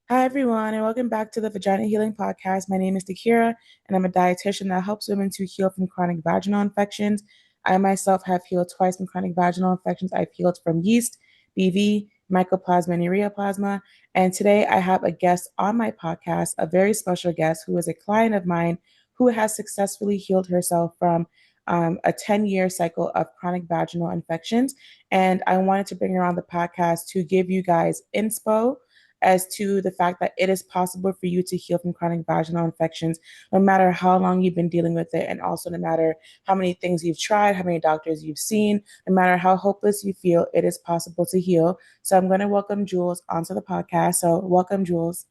Hi, everyone, and welcome back to the Vagina Healing Podcast. My name is Takira, and I'm a dietitian that helps women to heal from chronic vaginal infections. I myself have healed twice from chronic vaginal infections. I've healed from yeast, BV, mycoplasma, and ureaplasma. And today I have a guest on my podcast, a very special guest who is a client of mine who has successfully healed herself from a 10-year cycle of chronic vaginal infections. And I wanted to bring her on the podcast to give you guys inspo as to the fact that it is possible for you to heal from chronic vaginal infections, no matter how long you've been dealing with it, and also no matter how many things you've tried, how many doctors you've seen, no matter how hopeless you feel, it is possible to heal. So I'm going to welcome Jules onto the podcast. So welcome, Jules.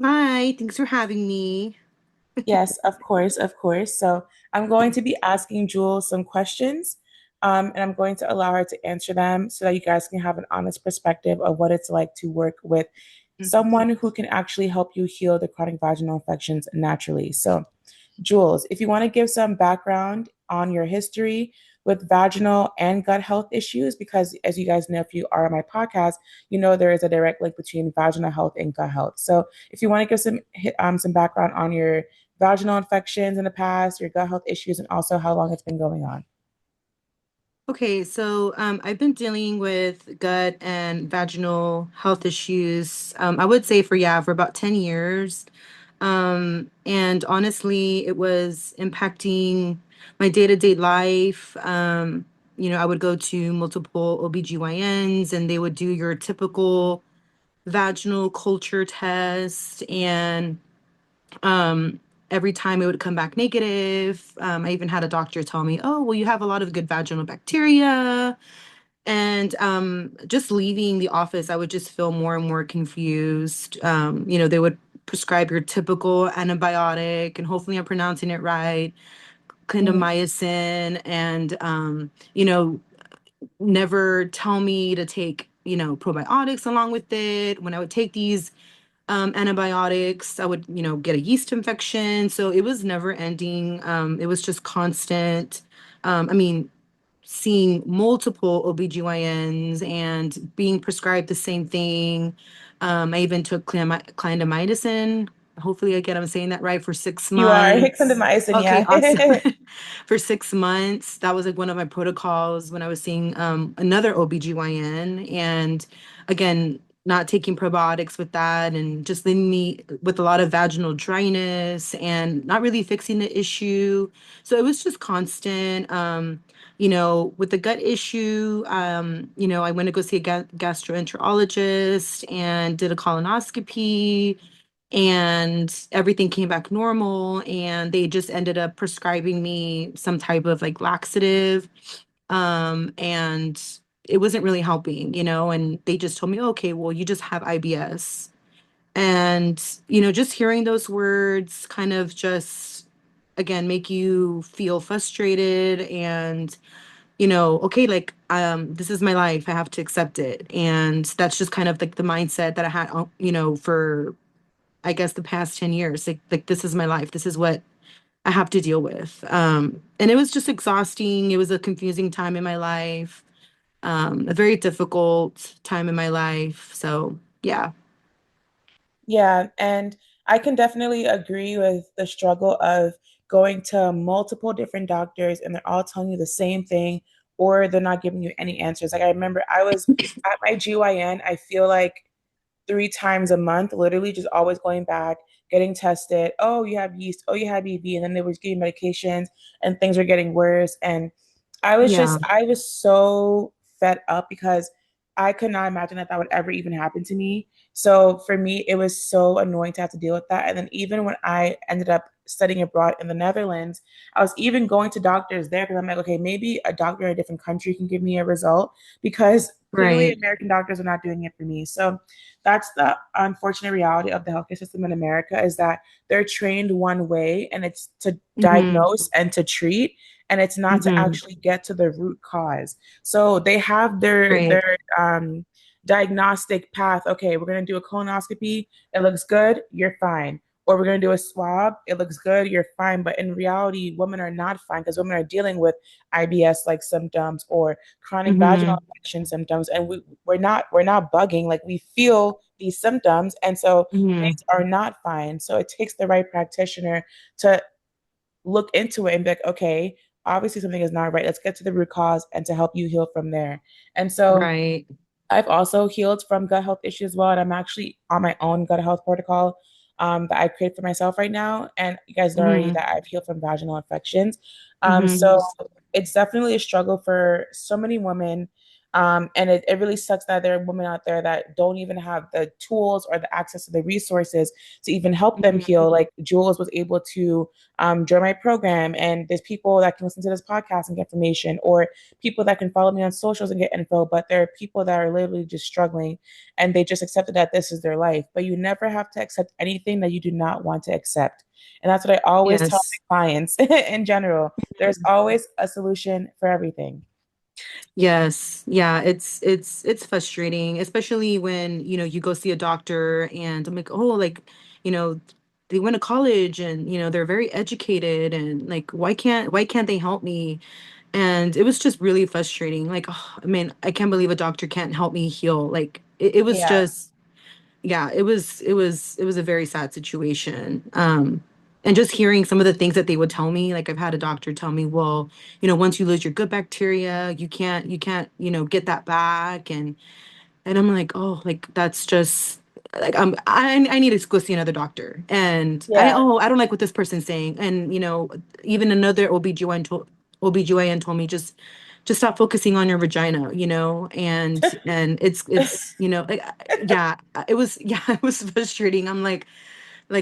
Hi, thanks for having me. Yes, of course, of course. So I'm going to be asking Jules some questions, and I'm going to allow her to answer them so that you guys can have an honest perspective of what it's like to work with Mhm. someone who can actually help you heal the chronic vaginal infections naturally. So, Jules, if you want to give some background on your history with vaginal and gut health issues, because as you guys know, if you are on my podcast, you know there is a direct link between vaginal health and gut health. So, if you want to give some background on your vaginal infections in the past, your gut health issues, and also how long it's been going on. I've been dealing with gut and vaginal health issues. I would say for about 10 years. And honestly, it was impacting my day-to-day life. I would go to multiple OBGYNs and they would do your typical vaginal culture test and Um, every time it would come back negative. I even had a doctor tell me, "Oh, well, you have a lot of good vaginal bacteria." And just leaving the office, I would just feel more and more confused. They would prescribe your typical antibiotic, and hopefully I'm pronouncing it right, Mhm. clindamycin, and never tell me to take, probiotics along with it. When I would take these antibiotics, I would, get a yeast infection. So it was never ending. It was just constant. I mean, seeing multiple OBGYNs and being prescribed the same thing. I even took clindamycin. Hopefully, again, I'm saying that right for six You are months. clindamycin, Okay, yeah. awesome. For 6 months, that was like one of my protocols when I was seeing another OBGYN. And again, not taking probiotics with that and just leaving me with a lot of vaginal dryness and not really fixing the issue. So it was just constant. With the gut issue, I went to go see a gastroenterologist and did a colonoscopy, and everything came back normal. And they just ended up prescribing me some type of like laxative. And it wasn't really helping, and they just told me, okay, well, you just have IBS. And, just hearing those words kind of just, again, make you feel frustrated and okay, like this is my life. I have to accept it. And that's just kind of like the mindset that I had, for I guess the past 10 years. Like this is my life. This is what I have to deal with. And it was just exhausting. It was a confusing time in my life, a very difficult time in my life. So yeah. Yeah, and I can definitely agree with the struggle of going to multiple different doctors and they're all telling you the same thing or they're not giving you any answers. Like I remember I was at my GYN, I feel like 3 times a month, literally just always going back, getting tested. Oh, you have yeast. Oh, you have EV. And then they was giving medications and things were getting worse. And Yeah. I was so fed up because I could not imagine that that would ever even happen to me. So for me, it was so annoying to have to deal with that. And then even when I ended up studying abroad in the Netherlands, I was even going to doctors there because I'm like, okay, maybe a doctor in a different country can give me a result because clearly Right. American doctors are not doing it for me. So that's the unfortunate reality of the healthcare system in America is that they're trained one way and it's to Hmm. diagnose and to treat and it's not to Hmm. actually get to the root cause. So they have their Right. diagnostic path. Okay, we're gonna do a colonoscopy. It looks good. You're fine. or we're going to do a swab. It looks good, you're fine. But in reality, women are not fine because women are dealing with IBS like symptoms or chronic vaginal Mm-hmm. infection symptoms, and we're not bugging. Like we feel these symptoms, and so Mm-hmm. things are not fine. So it takes the right practitioner to look into it and be like, okay, obviously something is not right. Let's get to the root cause and to help you heal from there. And so Right. I've also healed from gut health issues as well, and I'm actually on my own gut health protocol that I create for myself right now. And you guys know already Mm-hmm. that I've healed from vaginal infections. Mm-hmm. So it's definitely a struggle for so many women. And it really sucks that there are women out there that don't even have the tools or the access to the resources to even help them Mm-hmm. heal. Like Jules was able to join my program, and there's people that can listen to this podcast and get information, or people that can follow me on socials and get info, but there are people that are literally just struggling and they just accepted that this is their life. But you never have to accept anything that you do not want to accept. And that's what I always tell Yes. my clients in general. There's always a solution for everything. Yes. Yeah, it's frustrating, especially when, you go see a doctor and I'm like, "Oh, like, you know, they went to college and, they're very educated and like why can't they help me?" And it was just really frustrating. Like, oh, I mean, I can't believe a doctor can't help me heal. Like it was Yeah. just yeah, it was a very sad situation. And just hearing some of the things that they would tell me, like I've had a doctor tell me, well, once you lose your good bacteria, you can't, get that back. And I'm like, oh, like that's just like I need to go see another doctor. And Yeah. I don't like what this person's saying. And even another OBGYN told me just stop focusing on your vagina, and it's like yeah, it was yeah, it was frustrating. I'm like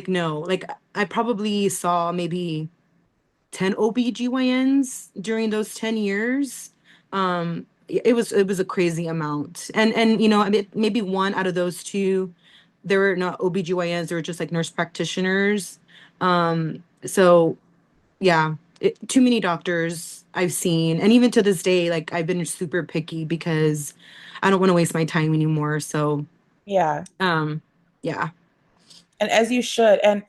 no, like I probably saw maybe 10 OBGYNs during those 10 years. It was a crazy amount. And I mean, maybe one out of those two, they were not OBGYNs, they were just like nurse practitioners. So yeah, too many doctors I've seen. And even to this day, like I've been super picky because I don't want to waste my time anymore. So Yeah. um yeah. And as you should. And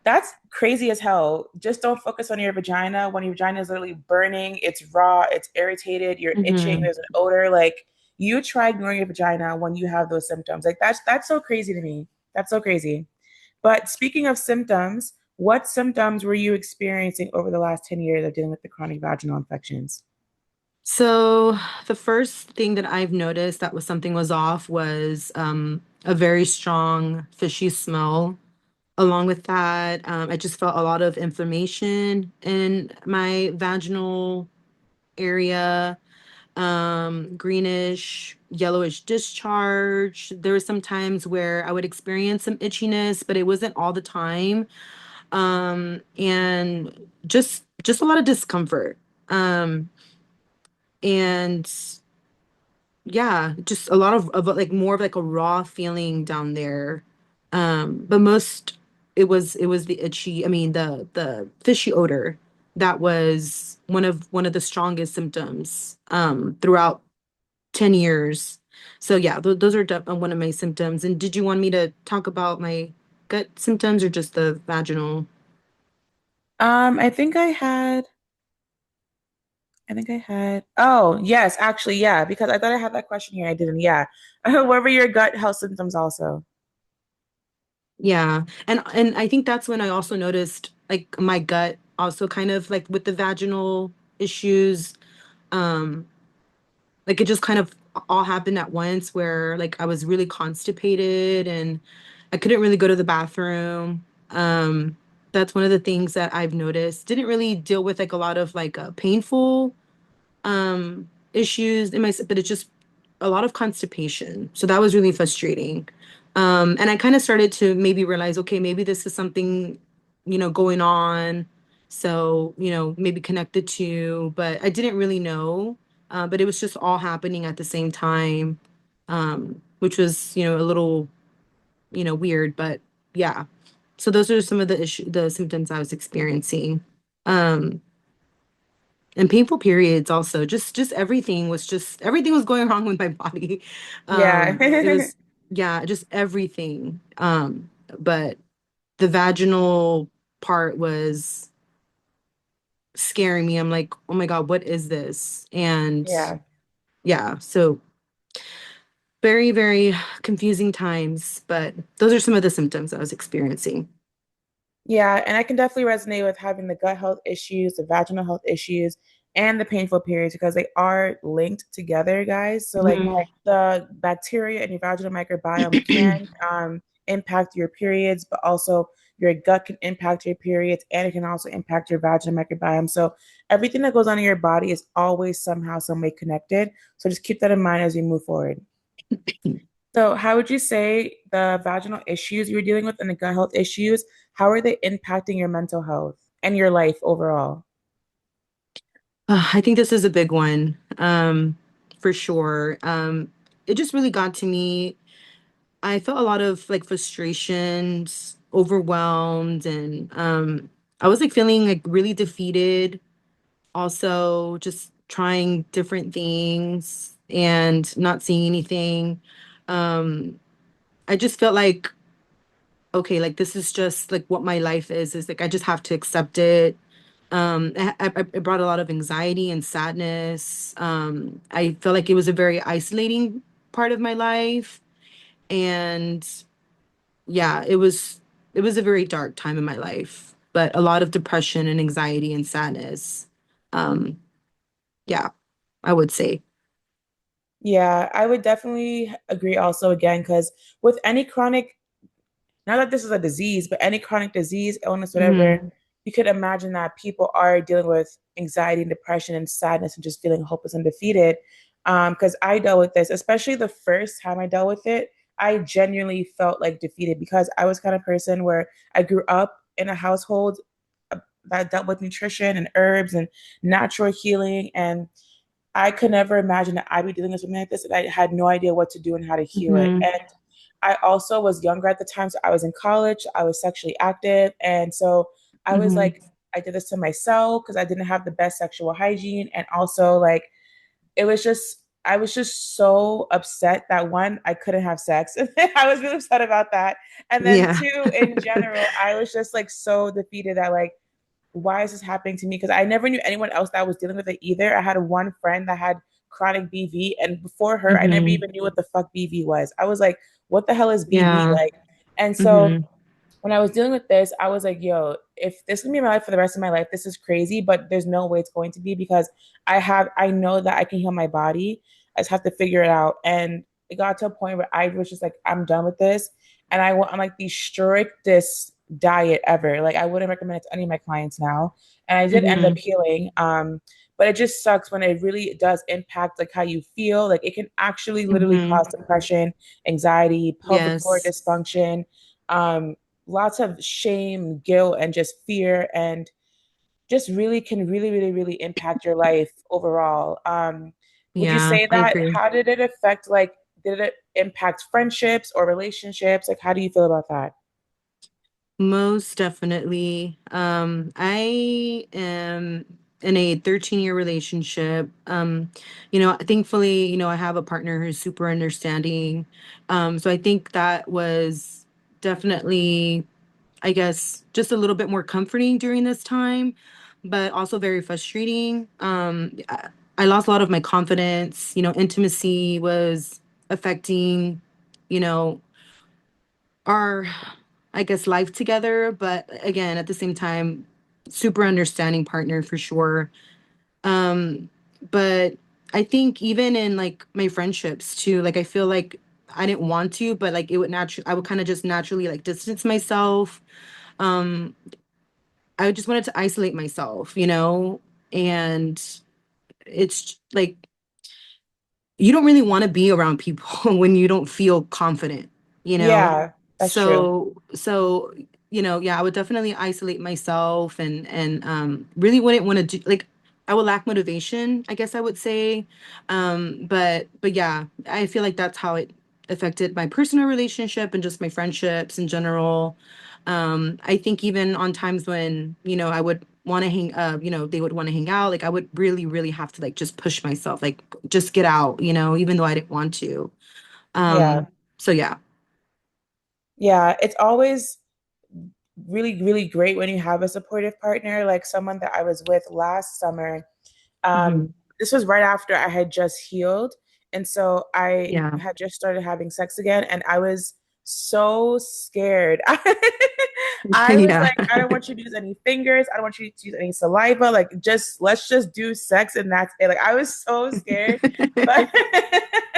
that's crazy as hell. Just don't focus on your vagina when your vagina is literally burning, it's raw, it's irritated, you're itching, Hmm. there's an odor. Like you try ignoring your vagina when you have those symptoms. Like that's so crazy to me. That's so crazy. But speaking of symptoms, what symptoms were you experiencing over the last 10 years of dealing with the chronic vaginal infections? So the first thing that I've noticed that was something was off was a very strong fishy smell. Along with that, I just felt a lot of inflammation in my vaginal area, greenish, yellowish discharge. There were some times where I would experience some itchiness, but it wasn't all the time. And just a lot of discomfort. Um, and yeah, just a lot of like more of like a raw feeling down there. But most it was the itchy, I mean the fishy odor that was one of the strongest symptoms throughout 10 years. So yeah, those are one of my symptoms. And did you want me to talk about my gut symptoms or just the vaginal? I think I had, oh, yes, actually, yeah, because I thought I had that question here. I didn't. Yeah. What were your gut health symptoms also? Yeah. And I think that's when I also noticed like my gut also kind of like with the vaginal issues. Um, like it just kind of all happened at once where like I was really constipated and I couldn't really go to the bathroom. That's one of the things that I've noticed. Didn't really deal with like a lot of like painful issues in my, but it's just a lot of constipation. So that was really frustrating. And I kind of started to maybe realize, okay, maybe this is something, going on. So, maybe connected to, but I didn't really know. But it was just all happening at the same time, which was, a little, weird, but yeah. So those are some of the symptoms I was experiencing. Um, and painful periods also just everything was going wrong with my body. It Yeah. was yeah, just everything. But the vaginal part was scaring me. I'm like, oh my God, what is this? And Yeah. yeah, so very, very confusing times, but those are some of the symptoms I was experiencing. Yeah, and I can definitely resonate with having the gut health issues, the vaginal health issues, and the painful periods because they are linked together, guys. So, like Mhm. the bacteria in your vaginal microbiome can impact your periods, but also your gut can impact your periods, and it can also impact your vaginal microbiome. So, everything that goes on in your body is always somehow, some way connected. So, just keep that in mind as we move forward. So, how would you say the vaginal issues you're dealing with and the gut health issues, how are they impacting your mental health and your life overall? I think this is a big one, for sure. It just really got to me. I felt a lot of like frustrations, overwhelmed, and I was like feeling like really defeated. Also, just trying different things and not seeing anything. Um, I just felt like, okay, like this is just like what my life is like I just have to accept it. It brought a lot of anxiety and sadness. I felt like it was a very isolating part of my life. And yeah, it was a very dark time in my life, but a lot of depression and anxiety and sadness. Um, yeah, I would say. Yeah, I would definitely agree also again, because with any chronic, not that this is a disease, but any chronic disease, illness, whatever, Hmm. you could imagine that people are dealing with anxiety and depression and sadness and just feeling hopeless and defeated. Because I dealt with this, especially the first time I dealt with it, I genuinely felt like defeated because I was kind of person where I grew up in a household that dealt with nutrition and herbs and natural healing. And I could never imagine that I'd be dealing with something like this, and I had no idea what to do and how to heal it. Hmm. And I also was younger at the time, so I was in college, I was sexually active, and so I was Hmm. like, I did this to myself because I didn't have the best sexual hygiene, and also like it was just I was just so upset that one, I couldn't have sex. I was really upset about that. And then Yeah. two, in general, I was just like so defeated that like why is this happening to me? Because I never knew anyone else that was dealing with it either. I had one friend that had chronic BV, and before her, I never Hmm. even knew what the fuck BV was. I was like, what the hell is BV? Yeah. Like, and so Hmm. when I was dealing with this, I was like, yo, if this is gonna be my life for the rest of my life, this is crazy, but there's no way it's going to be because I know that I can heal my body. I just have to figure it out. And it got to a point where I was just like, I'm done with this. And I went on like the strictest diet ever. Like I wouldn't recommend it to any of my clients now. And I did end up Hmm. healing. But it just sucks when it really does impact like how you feel. Like it can actually literally Hmm. cause depression, anxiety, pelvic floor Yes. dysfunction. Um, Lots of shame, guilt, and just fear, and just really can really impact your life overall. Would you Yeah, say I that? agree. How did it affect, like, did it impact friendships or relationships? Like, how do you feel about that? Most definitely. I am in a 13-year relationship. Thankfully, I have a partner who's super understanding. So I think that was definitely, I guess, just a little bit more comforting during this time, but also very frustrating. I lost a lot of my confidence. Intimacy was affecting, you know, our, I guess, life together. But again, at the same time, super understanding partner for sure. Um, but I think even in like my friendships too, like I feel like I didn't want to, but like I would kind of just naturally like distance myself. Um, I just wanted to isolate myself, and it's like you don't really want to be around people when you don't feel confident, you know? Yeah, that's true. So, yeah, I would definitely isolate myself and really wouldn't want to do like I would lack motivation, I guess I would say. But yeah, I feel like that's how it affected my personal relationship and just my friendships in general. I think even on times when, I would want to they would want to hang out, like I would really, really have to like just push myself, like just get out, even though I didn't want to. Yeah. So yeah. Yeah, it's always really, really great when you have a supportive partner, like someone that I was with last summer. Um, Hmm. this was right after I had just healed. And so I Yeah. had just started having sex again, and I was so scared. I was Yeah. like, I don't want you to use any fingers. I don't want you to use any saliva. Like, just let's just do sex and that's it. Like, I was so scared, but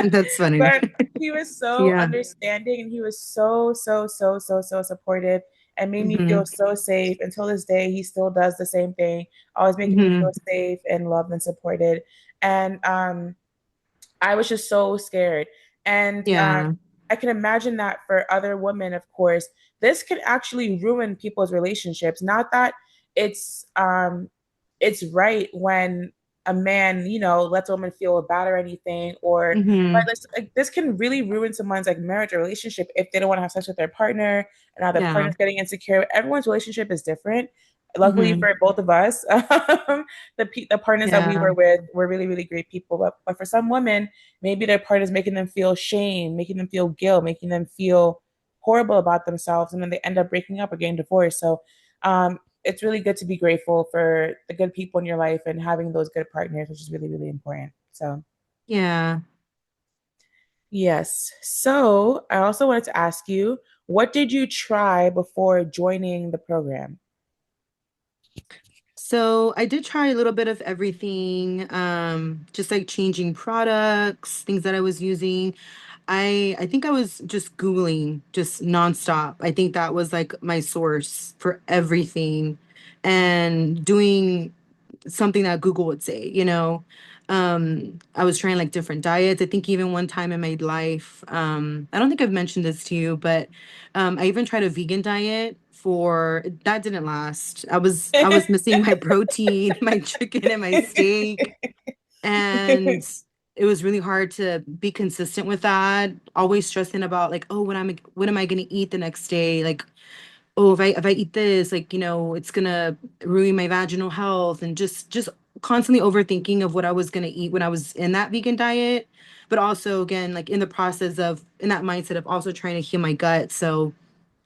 That's funny. but he was so Yeah. understanding and he was so, so, so, so, so supportive and made me feel Hmm. so safe. Until this day, he still does the same thing, always making me feel Hmm. safe and loved and supported. And I was just so scared. And Yeah. I can imagine that for other women, of course, this could actually ruin people's relationships. Not that it's right when a man, lets a woman feel bad or anything, or but Hmm. this can really ruin someone's like marriage or relationship if they don't want to have sex with their partner and now their Yeah. partner's getting insecure. Everyone's relationship is different. Luckily Hmm. for both of us, the partners that we Yeah. were with were really, really great people. But for some women, maybe their partner is making them feel shame, making them feel guilt, making them feel horrible about themselves, and then they end up breaking up or getting divorced. So it's really good to be grateful for the good people in your life and having those good partners, which is really, really important. So Yeah. yes. So I also wanted to ask you, what did you try before joining the program? So I did try a little bit of everything, just like changing products, things that I was using. I think I was just Googling just nonstop. I think that was like my source for everything and doing something that Google would say, you know. I was trying like different diets. I think even one time in my life, I don't think I've mentioned this to you, but I even tried a vegan diet for that didn't last. I was missing my protein, my chicken and my steak, and it was really hard to be consistent with that. Always stressing about like, oh, what am I gonna eat the next day? Like, oh, if I eat this, like, it's gonna ruin my vaginal health, and just constantly overthinking of what I was gonna eat when I was in that vegan diet, but also again, like in the process of in that mindset of also trying to heal my gut. So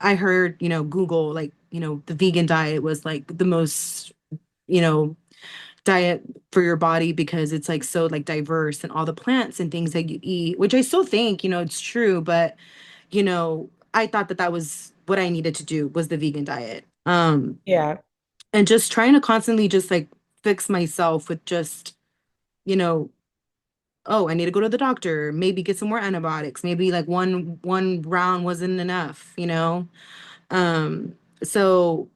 I heard, Google, like, the vegan diet was like the most, you know, diet for your body because it's like so like diverse and all the plants and things that you eat, which I still think, it's true, but I thought that that was what I needed to do was the vegan diet. Yeah. And just trying to constantly just like fix myself with just, you know, oh, I need to go to the doctor, maybe get some more antibiotics, maybe like one round wasn't enough, you know? Um, so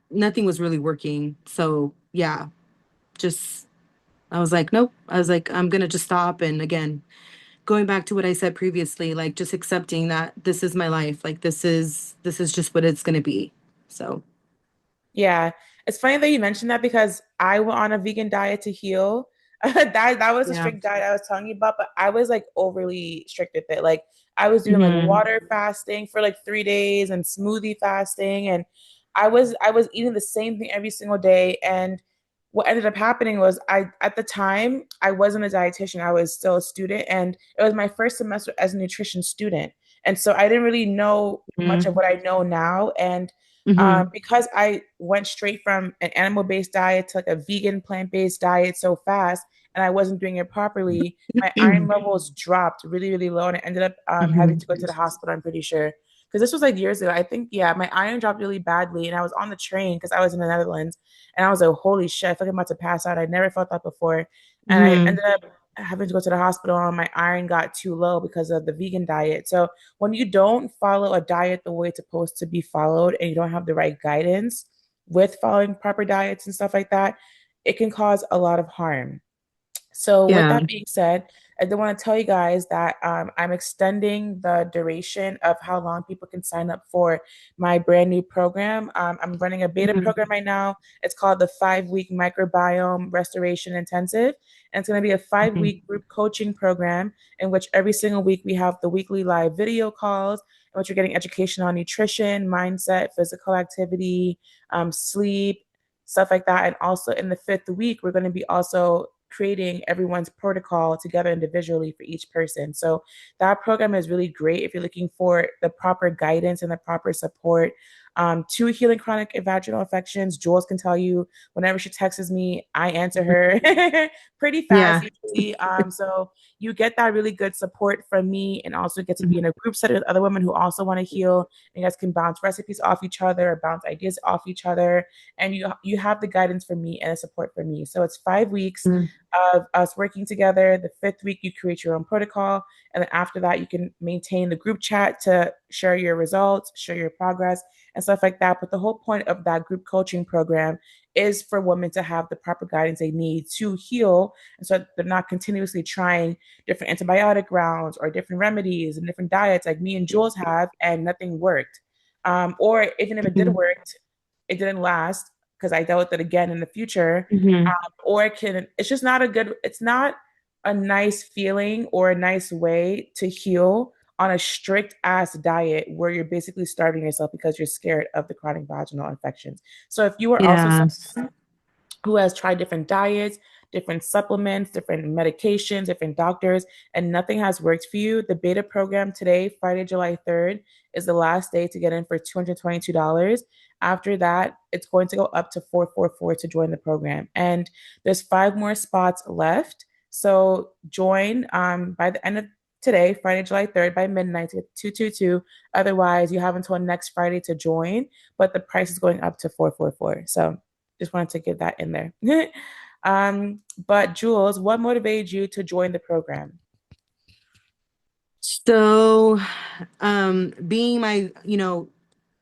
nothing was really working. So yeah, just I was like, nope. I was like, I'm gonna just stop. And again, going back to what I said previously, like just accepting that this is my life. Like this is just what it's gonna be. So Yeah, it's funny that you mentioned that because I went on a vegan diet to heal. That was a yeah. strict diet I was telling you about, but I was like overly strict with it. Like I was doing like Hmm. water fasting for like 3 days and smoothie fasting, and I was eating the same thing every single day. And what ended up happening was I at the time I wasn't a dietitian, I was still a student, and it was my first semester as a nutrition student. And so I didn't really know much of Hmm. what I know now. And Hmm. because I went straight from an animal-based diet to like a vegan plant-based diet so fast, and I wasn't doing it properly, my iron levels dropped really, really low, and I ended up having Hmm. to go to the hospital. I'm pretty sure because this was like years ago. I think yeah, my iron dropped really badly, and I was on the train because I was in the Netherlands, and I was like, holy shit, I feel like I'm about to pass out. I never felt that before, and I Hmm. ended up having to go to the hospital, and my iron got too low because of the vegan diet. So when you don't follow a diet the way it's supposed to be followed and you don't have the right guidance with following proper diets and stuff like that, it can cause a lot of harm. So, with Yeah. that being said, I do want to tell you guys that I'm extending the duration of how long people can sign up for my brand new program. I'm running a beta Hmm. program right now. It's called the 5 week microbiome restoration intensive. And it's going to be a 5 week group coaching program in which every single week we have the weekly live video calls, in which you're getting education on nutrition, mindset, physical activity, sleep, stuff like that. And also in the 5th week, we're going to be also creating everyone's protocol together individually for each person. So that program is really great if you're looking for the proper guidance and the proper support Two healing chronic vaginal infections. Jules can tell you whenever she texts me, I answer her pretty fast Yeah. usually. So you get that really good support from me and also get to be Mhm. in a group setting with other women who also want to heal. And you guys can bounce recipes off each other or bounce ideas off each other. And you have the guidance from me and the support from me. So it's 5 weeks Mhm. of us working together. The fifth week, you create your own protocol. And then after that, you can maintain the group chat to share your results, share your progress, and stuff like that. But the whole point of that group coaching program is for women to have the proper guidance they need to heal. And so they're not continuously trying different antibiotic rounds or different remedies and different diets like me and Jules have, and nothing worked. Or even if it did Mhm. work, it didn't last because I dealt with it again in the future. Mhm. Or it's just not a good, it's not a nice feeling or a nice way to heal on a strict ass diet where you're basically starving yourself because you're scared of the chronic vaginal infections. So if you are also Yes. someone who has tried different diets, different supplements, different medications, different doctors, and nothing has worked for you, the beta program today, Friday, July 3rd, is the last day to get in for $222. After that, it's going to go up to 444 to join the program. And there's 5 more spots left. So join by the end of today, Friday, July 3rd, by midnight to get 222. Otherwise, you have until next Friday to join, but the price is going up to 444. So just wanted to get that in there. But Jules, what motivated you to join the program? So, being my,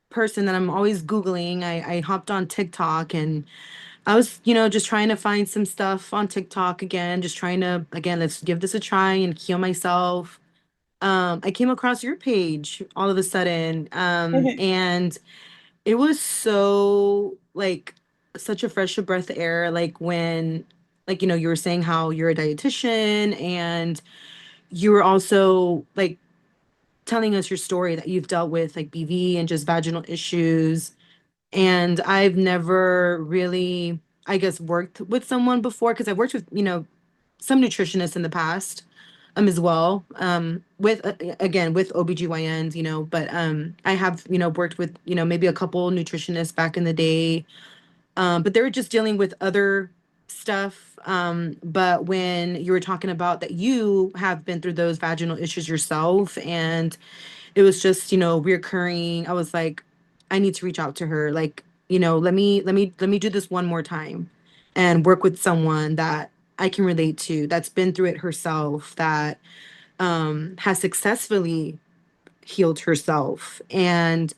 person that I'm always Googling, I hopped on TikTok and I was, just trying to find some stuff on TikTok again, just trying to, again, let's give this a try and heal myself. I came across your page all of a sudden, and it was so like such a fresh of breath of air, like when, like, you were saying how you're a dietitian and you were also like telling us your story that you've dealt with like BV and just vaginal issues. And I've never really, I guess, worked with someone before because I've worked with, some nutritionists in the past, as well, with again with OBGYNs, but I have, worked with, maybe a couple nutritionists back in the day, but they were just dealing with other stuff. But when you were talking about that you have been through those vaginal issues yourself and it was just, reoccurring. I was like, I need to reach out to her. Like, let me do this one more time and work with someone that I can relate to, that's been through it herself, that has successfully healed herself. And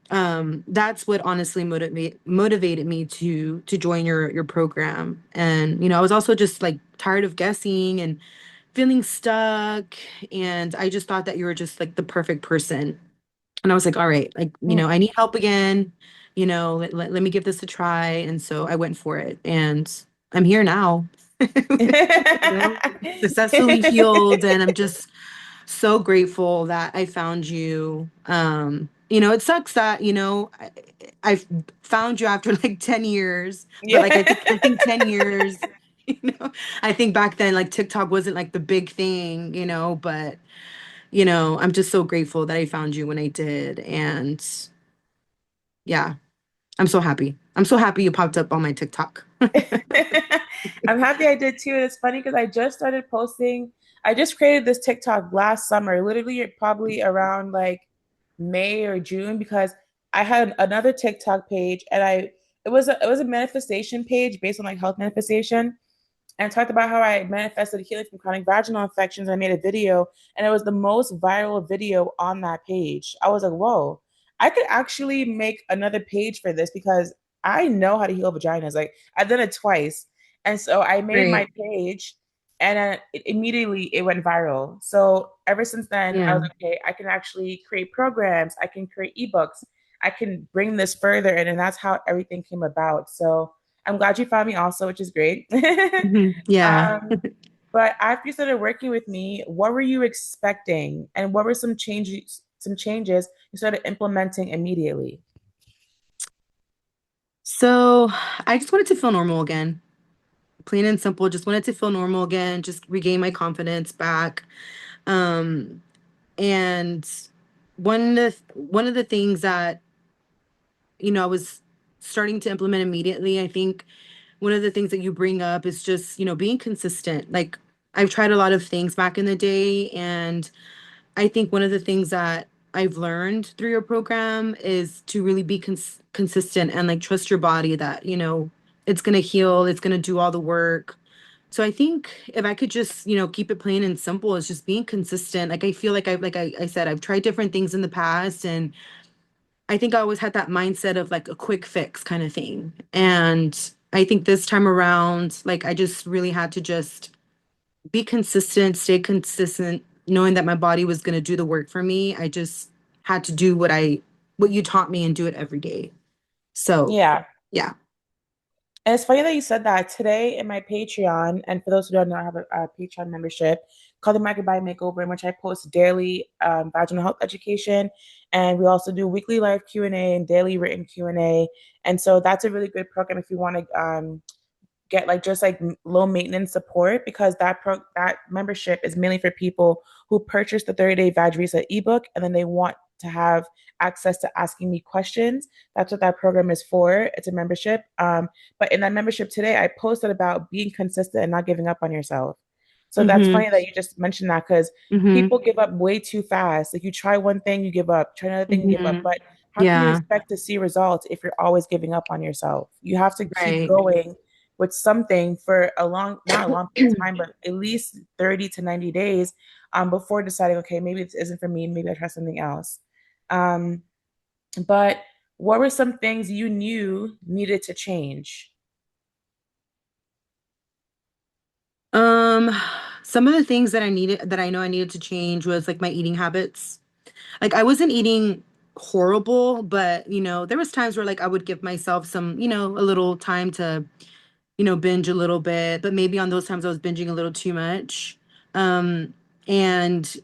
that's what honestly motivated me to join your program. And I was also just like tired of guessing and feeling stuck. And I just thought that you were just like the perfect person. And I was like, all right, like, I need help again. Let me give this a try. And so I went for it. And I'm here now, you know, successfully healed. And I'm just so grateful that I found you. It sucks that, I found you after like 10 years, but like I think 10 years, you know, I think back then like TikTok wasn't like the big thing, but I'm just so grateful that I found you when I did. And yeah, I'm so happy. I'm so happy you popped up on my TikTok. I'm happy I did too. It's funny because I just started posting. I just created this TikTok last summer, literally probably around like May or June, because I had another TikTok page and it was a manifestation page based on like health manifestation and talked about how I manifested healing from chronic vaginal infections. I made a video, and it was the most viral video on that page. I was like, whoa, I could actually make another page for this because I know how to heal vaginas. Like, I've done it twice. And so I made my Great. page, and immediately it went viral. So ever since then, I was Yeah. like, okay, I can actually create programs, I can create ebooks, I can bring this further. And then that's how everything came about. So I'm glad you found me also, which is great. Yeah. Um, but after you started working with me, what were you expecting, and what were some changes you started implementing immediately? So I just wanted to feel normal again. Plain and simple. Just wanted to feel normal again, just regain my confidence back. Um, and one of the things that I was starting to implement immediately. I think one of the things that you bring up is just, being consistent. Like I've tried a lot of things back in the day, and I think one of the things that I've learned through your program is to really be consistent and like trust your body that, it's going to heal, it's going to do all the work. So I think if I could just, keep it plain and simple, it's just being consistent. Like I feel like I said, I've tried different things in the past, and I think I always had that mindset of like a quick fix kind of thing. And I think this time around, like I just really had to just be consistent, stay consistent, knowing that my body was going to do the work for me. I just had to do what you taught me and do it every day. So, Yeah. yeah. And it's funny that you said that today in my Patreon, and for those who don't know, I have a Patreon membership called the Microbiome Makeover, in which I post daily vaginal health education, and we also do weekly live Q&A and daily written Q&A. And so that's a really good program if you want to get like just like low maintenance support, because that membership is mainly for people who purchase the 30-day Vag Reset ebook and then they want to have access to asking me questions. That's what that program is for. It's a membership. But in that membership today, I posted about being consistent and not giving up on yourself. So that's Mm-hmm. funny that you just mentioned that, because Mm-hmm. people give up way too fast. Like you try one thing, you give up, try another thing, you give up. Mm-hmm. But how can you Yeah. expect to see results if you're always giving up on yourself? You have to keep Right. going with something for not a long period of time, but at least 30 to 90 days before deciding, okay, maybe this isn't for me, maybe I try something else. Um, but what were some things you knew needed to change? Um, some of the things that I know I needed to change was like my eating habits. Like I wasn't eating horrible, but there was times where like I would give myself some, a little time to, binge a little bit, but maybe on those times I was binging a little too much. Um, and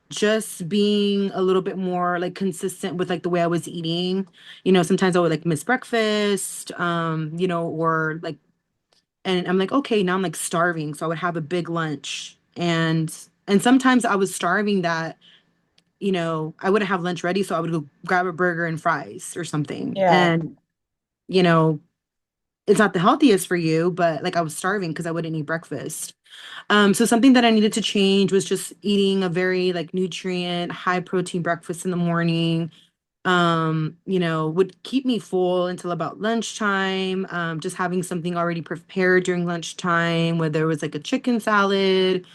just being a little bit more like consistent with like the way I was eating. Sometimes I would like miss breakfast, or like, and I'm like, okay, now I'm like starving. So I would have a big lunch, and sometimes I was starving that I wouldn't have lunch ready, so I would go grab a burger and fries or something. Yeah, And, you know, it's not the healthiest for you, but like I was starving because I wouldn't eat breakfast. So something that I needed to change was just eating a very like nutrient, high protein breakfast in the morning. Would keep me full until about lunchtime. Just having something already prepared during lunchtime, whether it was like a chicken salad,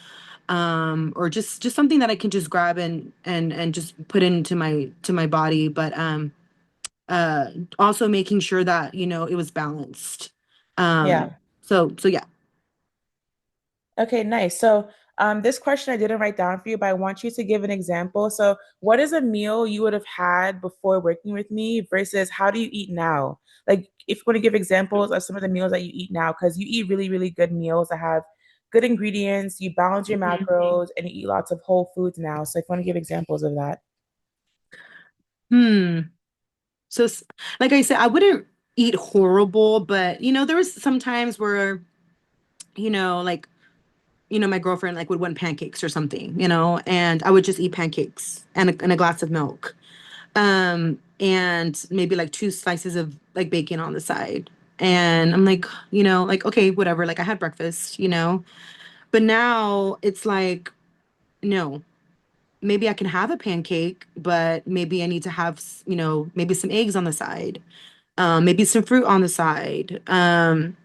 or just something that I can just grab and just put into my body, but uh also making sure that it was balanced. yeah. So yeah. Okay, nice. So, this question I didn't write down for you, but I want you to give an example. So, what is a meal you would have had before working with me versus how do you eat now? Like, if you want to give examples of some of the meals that you eat now, because you eat really, really good meals that have good ingredients, you balance your Mhm. macros, and you eat lots of whole foods now. So, if you want to give examples of that. Hmm. So like I said, I wouldn't eat horrible, but there was some times where like my girlfriend like would want pancakes or something, and I would just eat pancakes and a glass of milk. And maybe like two slices of like bacon on the side. And I'm like, like, okay, whatever. Like I had breakfast. But now it's like, no, maybe I can have a pancake, but maybe I need to have, maybe some eggs on the side, maybe some fruit on the side, and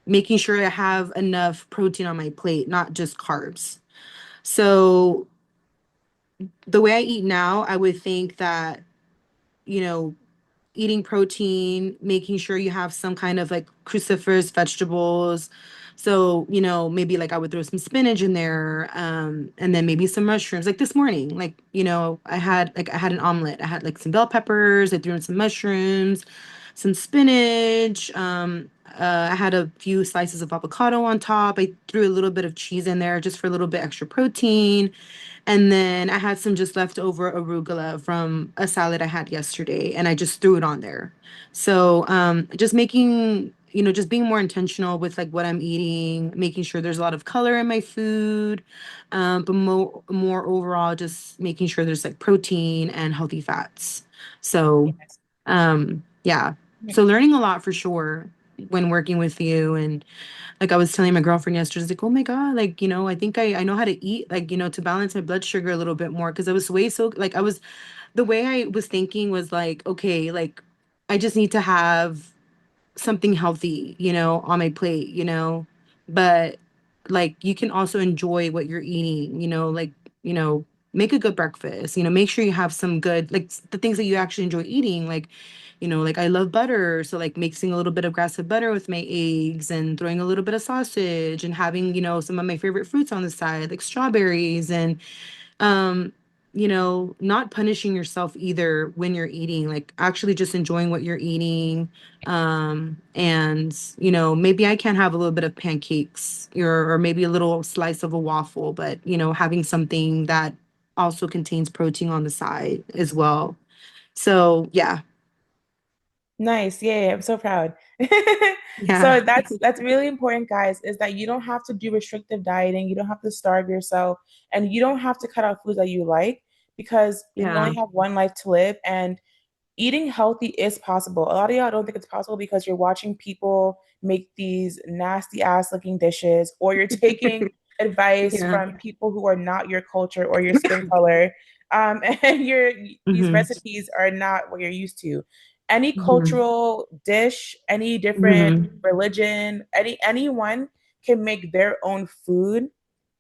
making sure I have enough protein on my plate, not just carbs. So the way I eat now, I would think that, you know, eating protein, making sure you have some kind of like cruciferous vegetables. So, maybe like I would throw some spinach in there, and then maybe some mushrooms. Like this morning, like, I had an omelet. I had like some bell peppers, I threw in some mushrooms, some spinach. I had a few slices of avocado on top. I threw a little bit of cheese in there just for a little bit extra protein. And then I had some just leftover arugula from a salad I had yesterday, and I just threw it on there. So just making just being more intentional with like what I'm eating, making sure there's a lot of color in my food, but more overall, just making sure there's like protein and healthy fats. So, Yes. yeah. So learning a lot for sure when working with you. And like I was telling my girlfriend yesterday, I was like, oh my God, like, I think I know how to eat, like, to balance my blood sugar a little bit more. Cause I was way so like the way I was thinking was like, okay, like I just need to have something healthy, on my plate, but like you can also enjoy what you're eating, like, you know, make a good breakfast, make sure you have some good, like the things that you actually enjoy eating, like, like I love butter. So like mixing a little bit of grass-fed butter with my eggs and throwing a little bit of sausage and having, some of my favorite fruits on the side, like strawberries and um not punishing yourself either when you're eating, like actually just enjoying what you're eating. And maybe I can have a little bit of pancakes or maybe a little slice of a waffle, but having something that also contains protein on the side as well. So yeah. Nice. Yeah, yeah, I'm so proud. Yeah. So that's really important, guys, is that you don't have to do restrictive dieting. You don't have to starve yourself, and you don't have to cut out foods that you like because we Yeah. only have one life to live. And eating healthy is possible. A lot of y'all don't think it's possible because you're watching people make these nasty ass looking dishes, or you're taking advice Yeah. from people who are not your culture or your skin color. And these Hmm. recipes are not what you're used to. Any Hmm. cultural dish, any different Hmm. religion, anyone can make their own food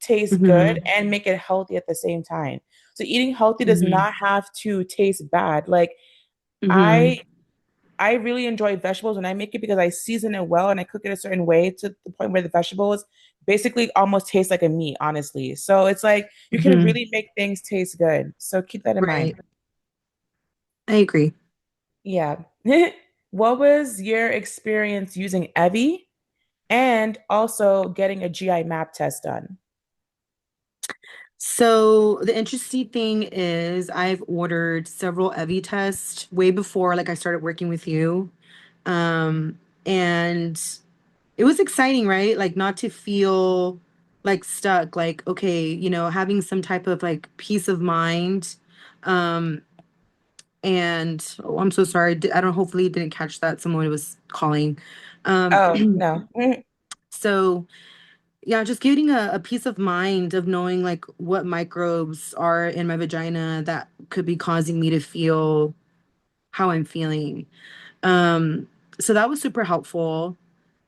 taste good Hmm. and make it healthy at the same time. So eating healthy does Hmm. not have to taste bad. Like Hmm. I I really enjoy vegetables when I make it because I season it well and I cook it a certain way to the point where the vegetables basically almost taste like a meat, honestly. So it's like you can Hmm. really make things taste good. So keep that in mind. Right. I agree. Yeah. What was your experience using Evie and also getting a GI map test done? So the interesting thing is I've ordered several EVI tests way before like I started working with you. And it was exciting, right? Like not to feel like stuck, like okay, having some type of like peace of mind. Um, and oh, I'm so sorry. I don't hopefully you didn't catch that. Someone was calling. Um, Oh, no. so yeah, just getting a peace of mind of knowing like what microbes are in my vagina that could be causing me to feel how I'm feeling. Um, so that was super helpful.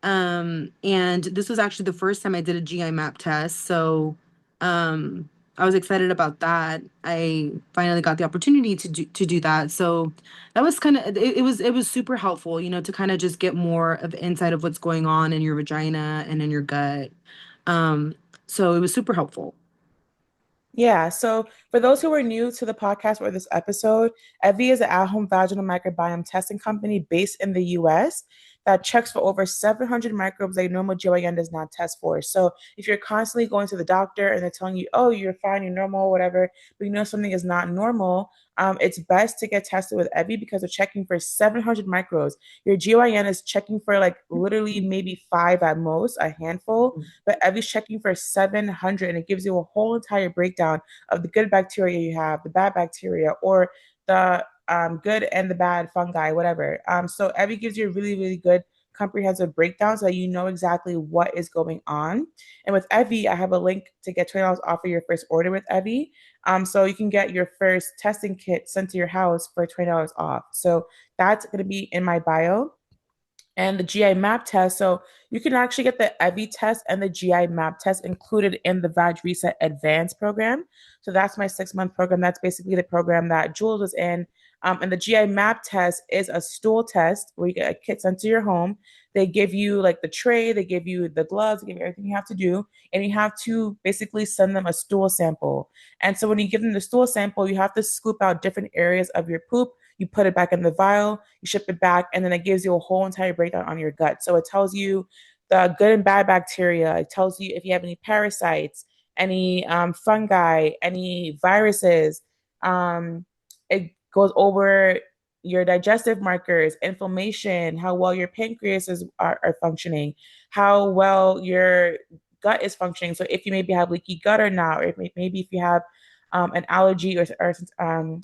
And this was actually the first time I did a GI map test. So um I was excited about that. I finally got the opportunity to do that. So that was kind of it was super helpful, to kind of just get more of insight of what's going on in your vagina and in your gut. Um, so it was super helpful. Yeah, so for those who are new to the podcast or this episode, Evie is an at-home vaginal microbiome testing company based in the US that checks for over 700 microbes that normal GYN does not test for. So if you're constantly going to the doctor and they're telling you, oh, you're fine, you're normal, whatever, but you know something is not normal, it's best to get tested with Evie because they're checking for 700 microbes. Your GYN is checking for like literally maybe five at most, a handful, but Evie's checking for 700 and it gives you a whole entire breakdown of the good bacteria you have, the bad bacteria, or the good and the bad fungi, whatever. So Evie gives you a really, really good comprehensive breakdown so that you know exactly what is going on. And with Evie, I have a link to get $20 off of your first order with Evie. So you can get your first testing kit sent to your house for $20 off. So that's going to be in my bio and the GI map test. So you can actually get the EVI test and the GI map test included in the Vag Reset Advanced program. So that's my 6 month program. That's basically the program that Jules was in. And the GI map test is a stool test where you get a kit sent to your home. They give you like the tray, they give you the gloves, they give you everything you have to do, and you have to basically send them a stool sample. And so when you give them the stool sample, you have to scoop out different areas of your poop. You put it back in the vial, you ship it back, and then it gives you a whole entire breakdown on your gut. So it tells you the good and bad bacteria. It tells you if you have any parasites, any fungi, any viruses. It goes over your digestive markers, inflammation, how well your pancreas are functioning, how well your gut is functioning. So if you maybe have leaky gut or not, or if maybe if you have an allergy or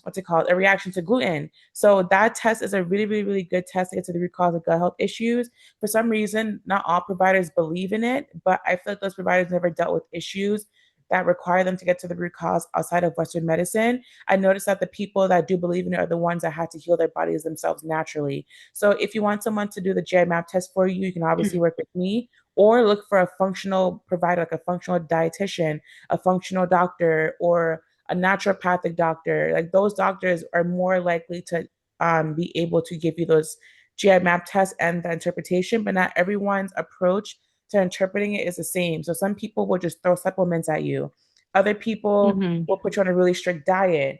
what's it called, a reaction to gluten. So that test is a really, really, really good test to get to the root cause of gut health issues. For some reason, not all providers believe in it, but I feel like those providers never dealt with issues that require them to get to the root cause outside of Western medicine. I noticed that the people that do believe in it are the ones that had to heal their bodies themselves naturally. So if you want someone to do the GI map test for you, you can obviously work with me or look for a functional provider, like a functional dietitian, a functional doctor, or a naturopathic doctor. Like those doctors are more likely to be able to give you those GI map tests and the interpretation, but not everyone's approach to interpreting it is the same. So some people will just throw supplements at you. Other people Hmm. will put you on a really strict diet.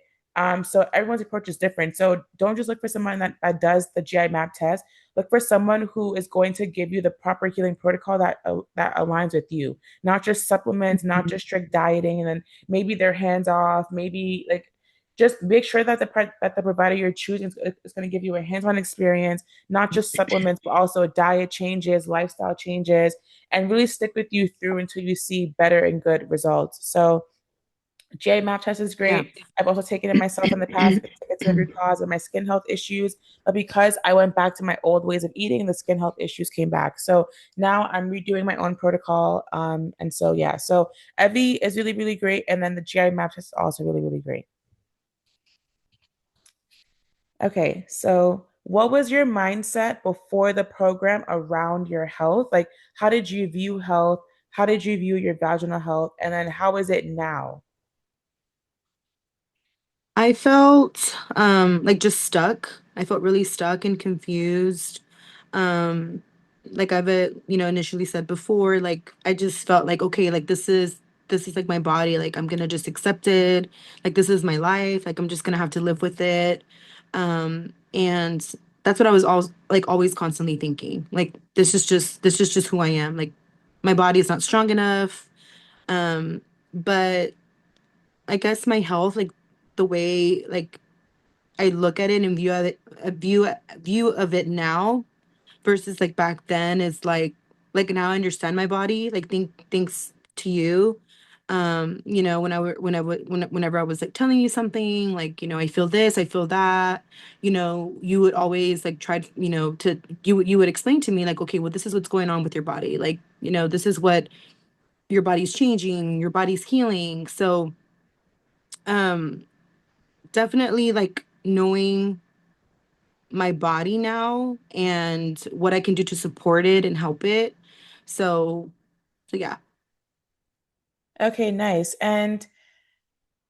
So everyone's approach is different. So don't just look for someone that does the GI map test. Look for someone who is going to give you the proper healing protocol that aligns with you, not just supplements, not just strict dieting, and then maybe they're hands off. Maybe like just make sure that the provider you're choosing is going to give you a hands-on experience, not just supplements, but also diet changes, lifestyle changes, and really stick with you through until you see better and good results. So GA map test is Yeah. great. I've also taken it myself in the past to get to the root cause of my skin health issues. But because I went back to my old ways of eating, the skin health issues came back. So now I'm redoing my own protocol. And so, yeah. So Evie is really, really great. And then the GI map test is also really, really great. Okay. So what was your mindset before the program around your health? Like, how did you view health? How did you view your vaginal health? And then how is it now? I felt like just stuck. I felt really stuck and confused. Um like I've initially said before, like I just felt like okay, like this is like my body, like I'm gonna just accept it. Like this is my life, like I'm just gonna have to live with it. And that's what I was always constantly thinking. Like this is just who I am. Like my body is not strong enough. But I guess my health, like the way like I look at it and view of it now versus like back then is like now I understand my body. Like thanks to you. Whenever I was like telling you something, like, I feel this, I feel that, you would always like try, to you would explain to me like, okay, well, this is what's going on with your body. Like, this is what your body's changing, your body's healing. So um definitely like knowing my body now and what I can do to support it and help it. So, so yeah. Okay, nice. And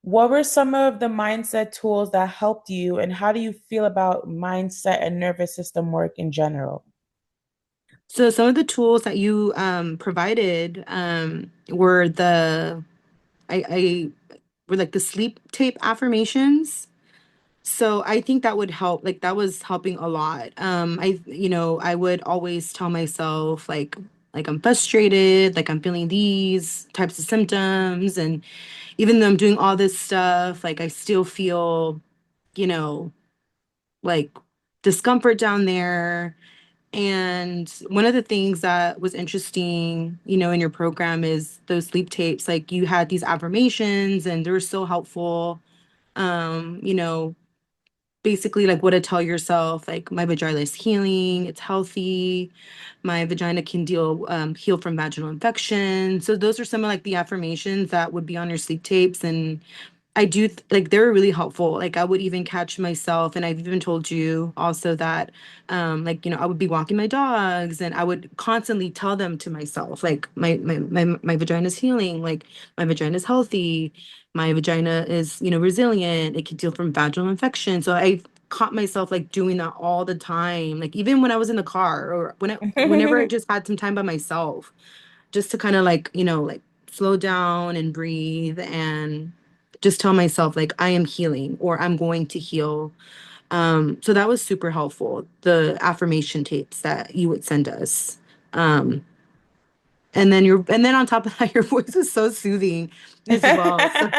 what were some of the mindset tools that helped you, and how do you feel about mindset and nervous system work in general? So some of the tools that you provided were I were like the sleep tape affirmations. So I think that would help. Like that was helping a lot. I would always tell myself like I'm frustrated, like I'm feeling these types of symptoms, and even though I'm doing all this stuff, like I still feel, you know, like discomfort down there. And one of the things that was interesting, in your program is those sleep tapes. Like you had these affirmations and they were so helpful. Um, you know, basically like what to tell yourself, like my vagina is healing, it's healthy, my vagina can heal from vaginal infection. So those are some of like the affirmations that would be on your sleep tapes. And like they were really helpful. Like I would even catch myself, and I've even told you also that like I would be walking my dogs and I would constantly tell them to myself like my vagina is healing, like my vagina is healthy, my vagina is resilient, it can deal from vaginal infection. So I caught myself like doing that all the time, like even when I was in the car or whenever I just had some time by myself, just to kind of like, like slow down and breathe and just tell myself like I am healing or I'm going to heal. So that was super helpful. The affirmation tapes that you would send us. Um, and then on top of that, your voice is so soothing as well. So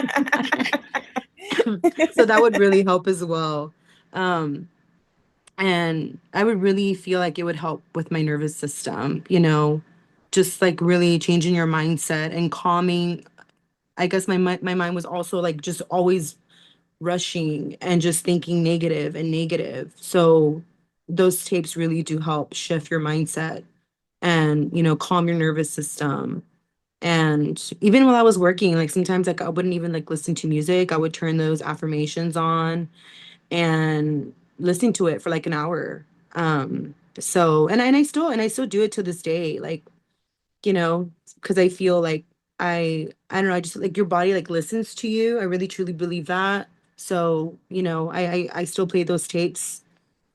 so that would really help as well. Um, And I would really feel like it would help with my nervous system, you know, just like really changing your mindset and calming. I guess my mind was also like just always rushing and just thinking negative and negative. So those tapes really do help shift your mindset and, you know, calm your nervous system. And even while I was working, like sometimes like I wouldn't even like listen to music. I would turn those affirmations on and listen to it for like an hour. So and I still do it to this day, like, you know, because I feel like I don't know, I just like your body like listens to you. I really truly believe that. So, you know, I still play those tapes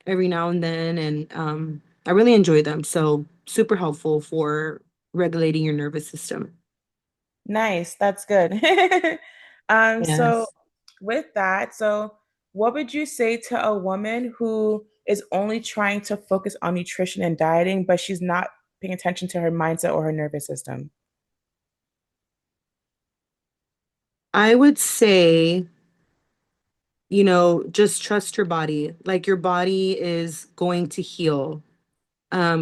every now and then, and I really enjoy them. So super helpful for regulating your nervous system. Nice, that's good. So Yes. with that, so what would you say to a woman who is only trying to focus on nutrition and dieting, but she's not paying attention to her mindset or her nervous system? I would say, you know, just trust your body. Like your body is going to heal.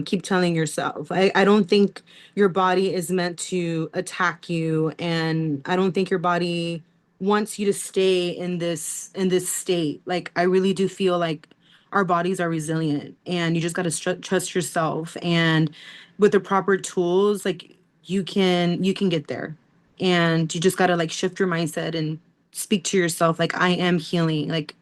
Keep telling yourself. I don't think your body is meant to attack you, and I don't think your body wants you to stay in this state. Like I really do feel like our bodies are resilient, and you just got to trust yourself. And with the proper tools, like you can get there, and you just got to like shift your mindset and speak to yourself like I am healing. Like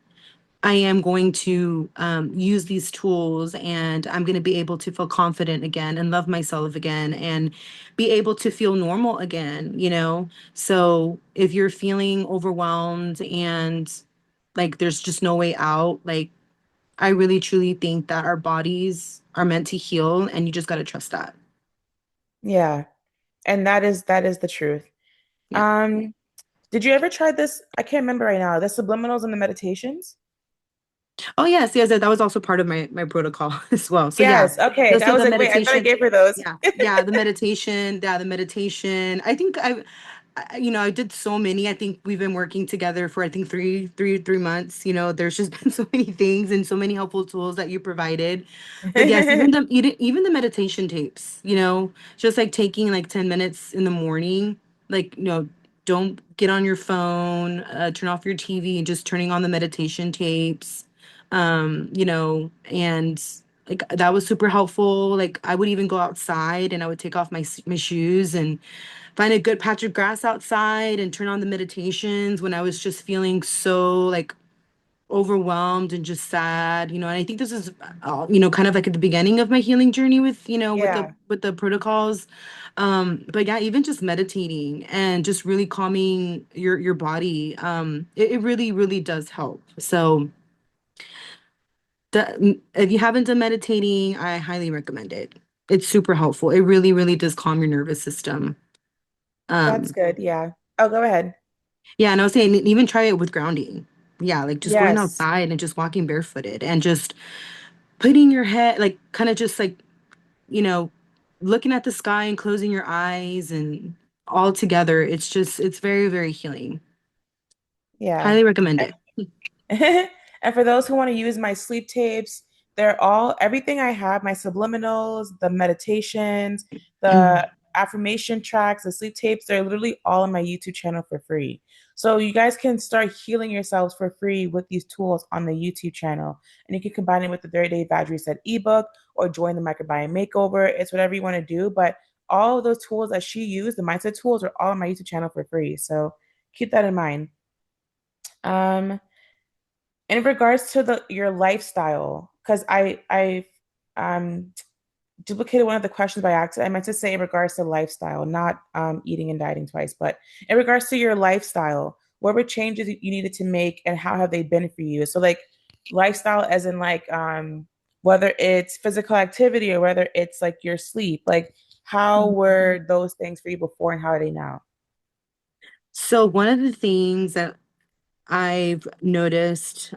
I am going to use these tools and I'm going to be able to feel confident again and love myself again and be able to feel normal again, you know? So if you're feeling overwhelmed and like there's just no way out, like I really truly think that our bodies are meant to heal and you just got to trust that. Yeah, and that is the truth. Yeah. Um, did you ever try this? I can't remember right now, the subliminals and the meditations? Oh yes, yes, that was also part of my protocol as well. So yeah, Yes, okay. I so was the like, wait, I thought I meditation, gave her those. yeah, the meditation, yeah, the meditation. I think you know, I did so many. I think we've been working together for I think 3 months. You know, there's just been so many things and so many helpful tools that you provided. But yes, even the meditation tapes. You know, just like taking like 10 minutes in the morning, like you know. Don't get on your phone, turn off your TV, and just turning on the meditation tapes you know, and like that was super helpful. Like I would even go outside and I would take off my shoes and find a good patch of grass outside and turn on the meditations when I was just feeling so like overwhelmed and just sad, you know. And I think this is, you know, kind of like at the beginning of my healing journey with, you know, Yeah, with the protocols. But yeah, even just meditating and just really calming your body, it really really does help. So if you haven't done meditating, I highly recommend it. It's super helpful. It really, really does calm your nervous system. that's Um, good. Yeah. Oh, go ahead. yeah, and I was saying even try it with grounding. Yeah, like just going Yes. outside and just walking barefooted and just putting your head like kind of just like, you know, looking at the sky and closing your eyes and all together. It's just it's very, very healing. Yeah. Highly recommend it. And for those who want to use my sleep tapes, they're all everything I have, my subliminals, the meditations, the affirmation tracks, the sleep tapes, they're literally all on my YouTube channel for free. So you guys can start healing yourselves for free with these tools on the YouTube channel. And you can combine it with the 30-day Vag Reset ebook or join the microbiome makeover. It's whatever you want to do. But all of those tools that she used, the mindset tools, are all on my YouTube channel for free. So keep that in mind. Um, in regards to the your lifestyle, because I duplicated one of the questions by accident. I meant to say in regards to lifestyle, not eating and dieting twice, but in regards to your lifestyle, what were changes you needed to make and how have they been for you? So like lifestyle as in like whether it's physical activity or whether it's like your sleep, like how were those things for you before and how are they now? So one of the things that I've noticed,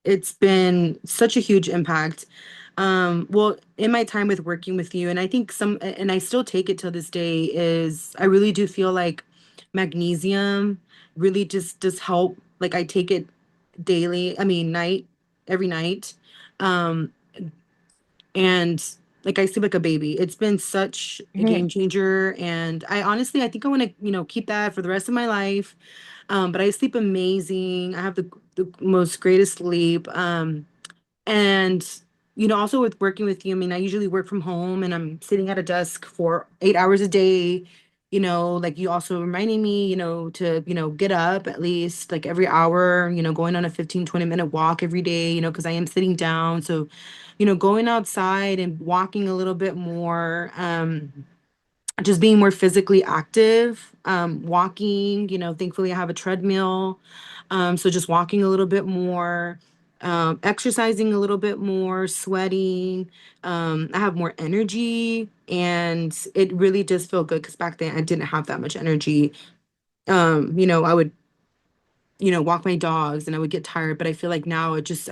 it's been such a huge impact. Well, in my time with working with you, and I think and I still take it till this day, is I really do feel like magnesium really just does help. Like I take it daily, I mean, night every night. Um, and like I sleep like a baby. It's been such a game changer. And I honestly, I think I want to, keep that for the rest of my life. But I sleep amazing. I have the most greatest sleep. And also with working with you, I mean, I usually work from home and I'm sitting at a desk for 8 hours a day. Like you also reminding me, to, get up at least like every hour, going on a 15-20 minute walk every day, because I am sitting down. So, going outside and walking a little bit more, just being more physically active, walking, thankfully I have a treadmill. So just walking a little bit more, exercising a little bit more, sweating. I have more energy and it really does feel good because back then I didn't have that much energy. I would, walk my dogs and I would get tired, but I feel like now I just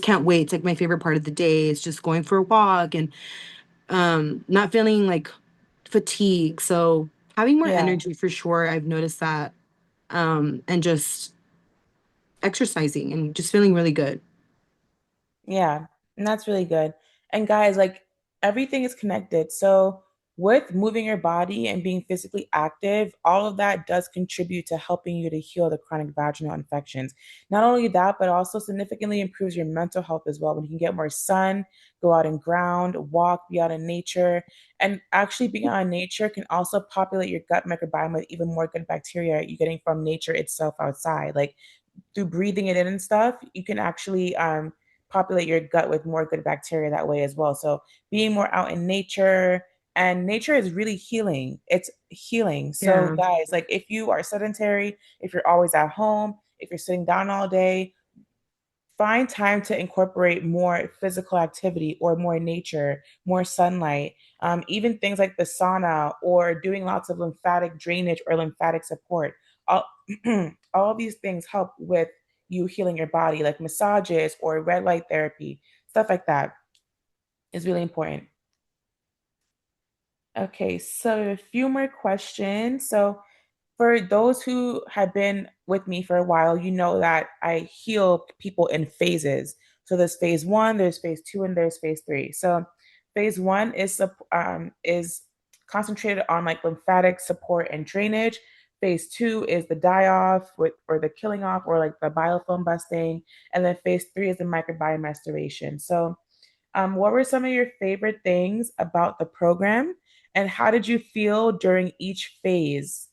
can't wait. It's like my favorite part of the day. It's just going for a walk and not feeling like fatigue. So having more Yeah. energy for sure, I've noticed that. And just exercising and just feeling really good. Yeah, and that's really good. And guys, like everything is connected. So with moving your body and being physically active, all of that does contribute to helping you to heal the chronic vaginal infections. Not only that, but also significantly improves your mental health as well. When you can get more sun, go out and ground, walk, be out in nature. And actually being out in nature can also populate your gut microbiome with even more good bacteria you're getting from nature itself outside. Like through breathing it in and stuff, you can actually populate your gut with more good bacteria that way as well. So being more out in nature, and nature is really healing. It's healing. So Yeah. guys, like if you are sedentary, if you're always at home, if you're sitting down all day, find time to incorporate more physical activity or more nature, more sunlight, even things like the sauna or doing lots of lymphatic drainage or lymphatic support. All, all of these things help with you healing your body, like massages or red light therapy, stuff like that is really important. Okay, so a few more questions. So, for those who have been with me for a while, you know that I heal people in phases. So there's phase one, there's phase two, and there's phase three. So phase one is concentrated on like lymphatic support and drainage. Phase two is the die off with or the killing off or like the biofilm busting, and then phase three is the microbiome restoration. So what were some of your favorite things about the program, and how did you feel during each phase?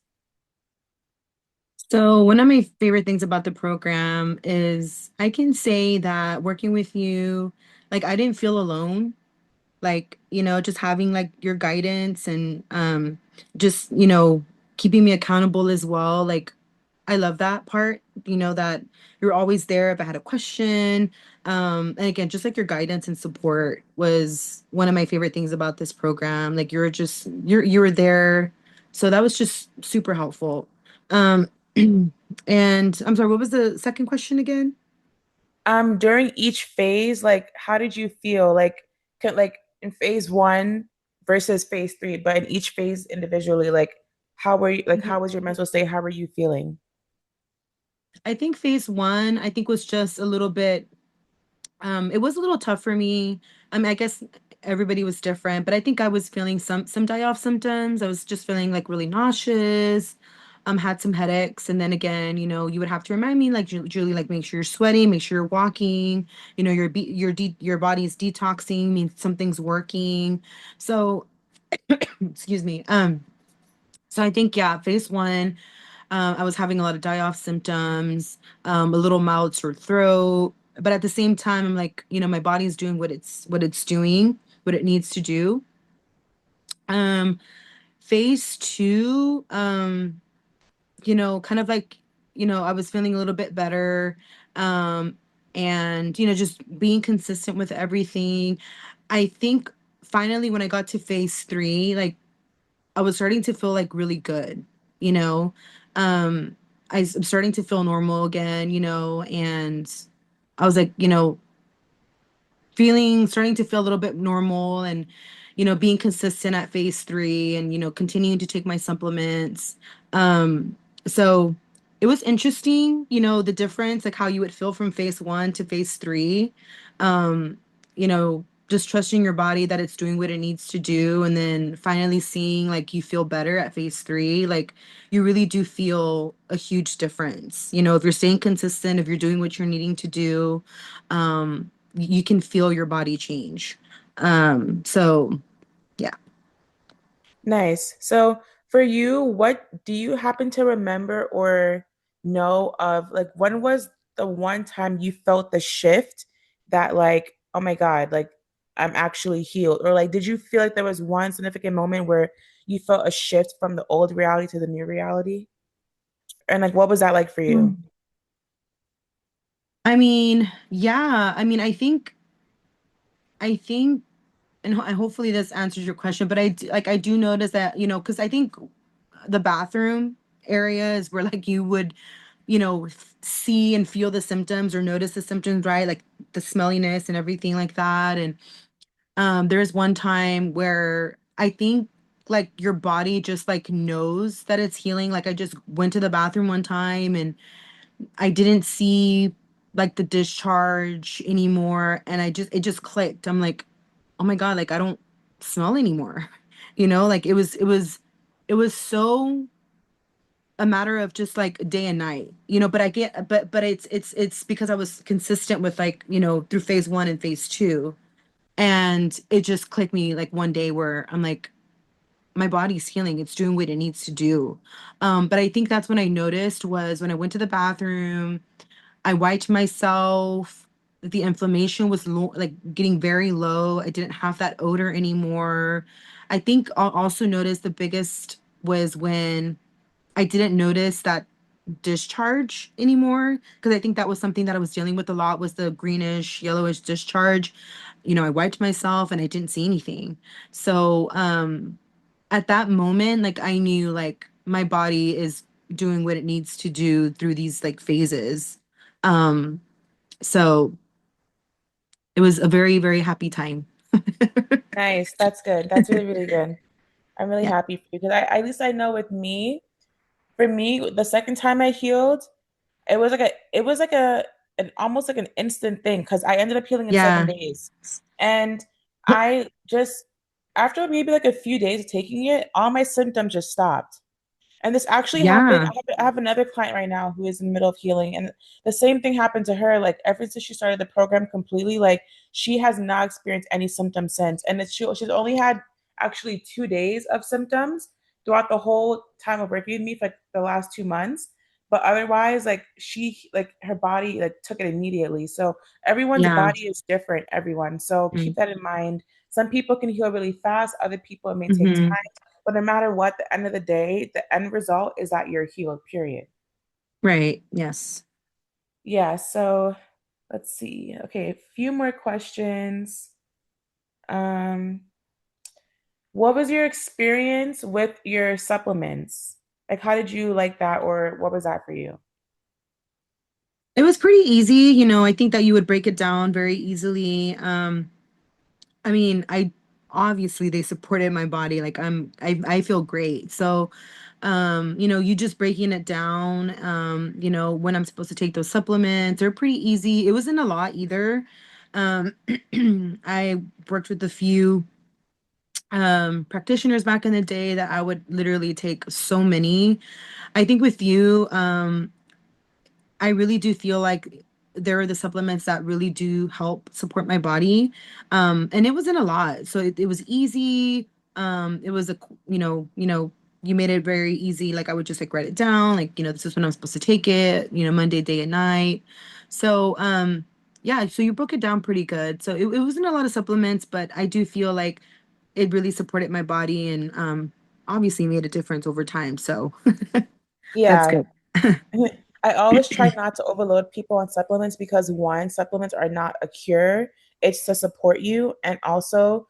So one of my favorite things about the program is I can say that working with you, like I didn't feel alone. Like, just having like your guidance and just, keeping me accountable as well. Like I love that part, that you're always there if I had a question. And again, just like your guidance and support was one of my favorite things about this program. Like you were there. So that was just super helpful. Um, and I'm sorry, what was the second question again? During each phase, like how did you feel? Like like in phase one versus phase three, but in each phase individually, like how were you, like how was your mental state? How were you feeling? I think phase one, I think was just a little bit, it was a little tough for me. I mean, I guess everybody was different, but I think I was feeling some die-off symptoms. I was just feeling like really nauseous, had some headaches, and then again, you would have to remind me, like Julie, like make sure you're sweating, make sure you're walking, your body is detoxing, means something's working. So, excuse me. So I think yeah, phase one. I was having a lot of die-off symptoms, a little mild sore throat, but at the same time, I'm like, my body's doing what it's doing, what it needs to do. Um, phase two, kind of like, I was feeling a little bit better, um, and just being consistent with everything. I think finally when I got to phase three, like I was starting to feel like really good, you know. Um, I'm starting to feel normal again, and I was like, starting to feel a little bit normal and, being consistent at phase three and, continuing to take my supplements. Um, so it was interesting, the difference, like how you would feel from phase one to phase three. Um, just trusting your body that it's doing what it needs to do, and then finally seeing like you feel better at phase three. Like you really do feel a huge difference. If you're staying consistent, if you're doing what you're needing to do, you can feel your body change. So yeah. Nice. So for you, what do you happen to remember or know of, like, when was the one time you felt the shift that, like, oh my God, like I'm actually healed? Or like did you feel like there was one significant moment where you felt a shift from the old reality to the new reality? And like what was that like for you? I mean, yeah. I mean, I think, and hopefully this answers your question, but I do notice that, because I think the bathroom area is where like you would, see and feel the symptoms or notice the symptoms, right? Like the smelliness and everything like that. And there's one time where I think like your body just like knows that it's healing. Like I just went to the bathroom one time and I didn't see like the discharge anymore, and it just clicked. I'm like, oh my God, like I don't smell anymore. Like it was so a matter of just like day and night, but but it's because I was consistent with like, through phase one and phase two. And it just clicked me like one day where I'm like, my body's healing. It's doing what it needs to do. But I think that's when I noticed was when I went to the bathroom. I wiped myself. The inflammation was low, like getting very low. I didn't have that odor anymore. I think I'll also notice the biggest was when I didn't notice that discharge anymore, because I think that was something that I was dealing with a lot, was the greenish, yellowish discharge. I wiped myself and I didn't see anything. So, at that moment, like I knew like my body is doing what it needs to do through these like phases. Um, so it was a very, very happy time. Nice. That's good. That's really, really good. I'm really Yeah. happy for you because at least I know with me, for me, the second time I healed, it was like a an almost like an instant thing because I ended up healing in seven Yeah. days. And I just after maybe like a few days of taking it, all my symptoms just stopped. And this actually happened. Yeah. I have another client right now who is in the middle of healing, and the same thing happened to her. Like ever since she started the program completely, like she has not experienced any symptoms since, and she's only had actually 2 days of symptoms throughout the whole time of working with me for like the last 2 months. But otherwise, like like her body like took it immediately. So everyone's Yeah. body is different, everyone. So Mm. keep that in mind. Some people can heal really fast. Other people it may take Hmm. time, but no matter what, the end of the day, the end result is that you're healed, period. Right. Yes. Yeah, so let's see. Okay, a few more questions. Um, what was your experience with your supplements? Like, how did you like that, or what was that for you? It was pretty easy. I think that you would break it down very easily. I mean, I obviously they supported my body. Like I feel great. So, you just breaking it down, when I'm supposed to take those supplements, they're pretty easy. It wasn't a lot either. Um, I worked with a few practitioners back in the day that I would literally take so many. I think with you, I really do feel like there are the supplements that really do help support my body. And it wasn't a lot. So it was easy. It was you made it very easy. Like I would just like write it down, like, this is when I'm supposed to take it, Monday, day and night. So yeah, so you broke it down pretty good. So it wasn't a lot of supplements, but I do feel like it really supported my body and obviously made a difference over time. So that's Yeah, good. I always try not to overload people on supplements because one, supplements are not a cure. It's to support you, and also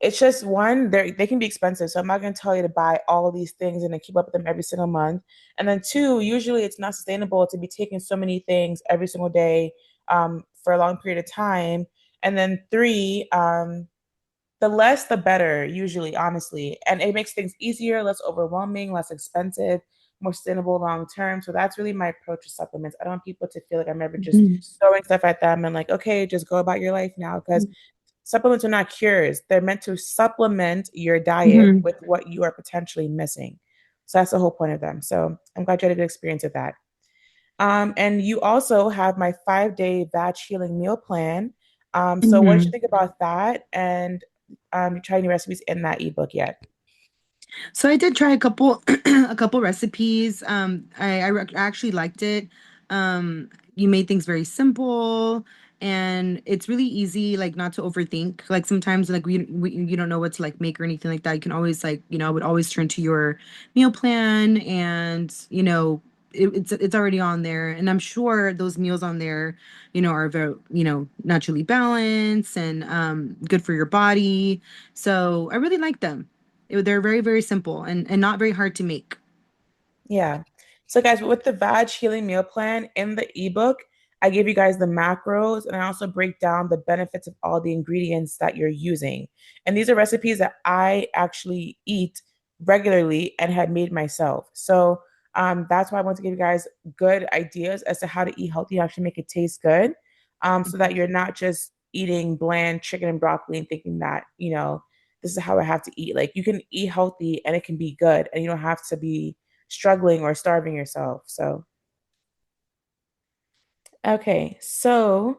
it's just one, they can be expensive. So I'm not going to tell you to buy all of these things and then keep up with them every single month. And then two, usually it's not sustainable to be taking so many things every single day for a long period of time. And then three, the less the better, usually, honestly. And it makes things easier, less overwhelming, less expensive, more sustainable long term. So that's really my approach to supplements. I don't want people to feel like I'm ever just Mhm. throwing stuff at them and like, okay, just go about your life now. Because supplements are not cures. They're meant to supplement your diet Mhm. with what you are potentially missing. So that's the whole point of them. So I'm glad you had a good experience with that. And you also have my 5 day vag healing meal plan. So what did you Mhm. think about that? And you try any recipes in that ebook yet? So I did try a couple a couple recipes. I actually liked it. You made things very simple and it's really easy like not to overthink. Like sometimes like we you don't know what to like make or anything like that. You can always like, I would always turn to your meal plan and, it's already on there and I'm sure those meals on there, are very, naturally balanced and good for your body. So I really like them. They're very, very simple and not very hard to make. Yeah. So, guys, with the Vag Healing Meal Plan in the ebook, I give you guys the macros and I also break down the benefits of all the ingredients that you're using. And these are recipes that I actually eat regularly and had made myself. So, that's why I want to give you guys good ideas as to how to eat healthy and actually make it taste good, so that you're not just eating bland chicken and broccoli and thinking that, this is how I have to eat. Like, you can eat healthy and it can be good, and you don't have to be struggling or starving yourself. So, okay. So,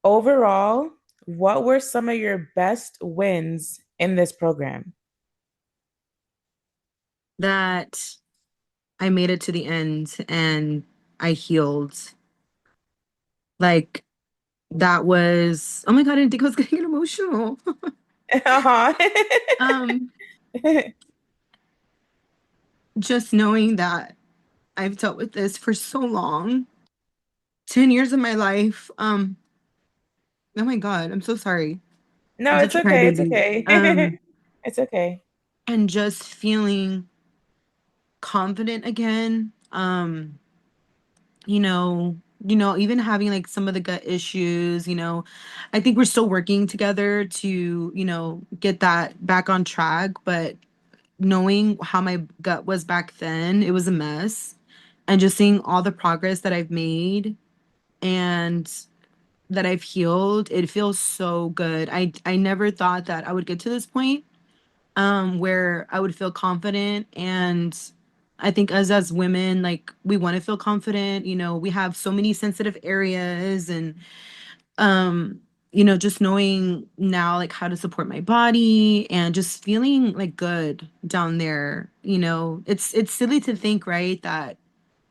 overall, what were some of your best wins in this program? That I made it to the end and I healed. Like that was, oh my God, I didn't think I was getting emotional. Uh-huh. Um, just knowing that I've dealt with this for so long, 10 years of my life. Oh my God, I'm so sorry. No, I'm it's such a okay. It's crybaby. okay. It's okay. And just feeling confident again. Even having like some of the gut issues, I think we're still working together to, get that back on track. But knowing how my gut was back then, it was a mess. And just seeing all the progress that I've made and that I've healed, it feels so good. I never thought that I would get to this point where I would feel confident. And I think as women, like we want to feel confident, we have so many sensitive areas and um just knowing now like how to support my body and just feeling like good down there. It's silly to think, right, that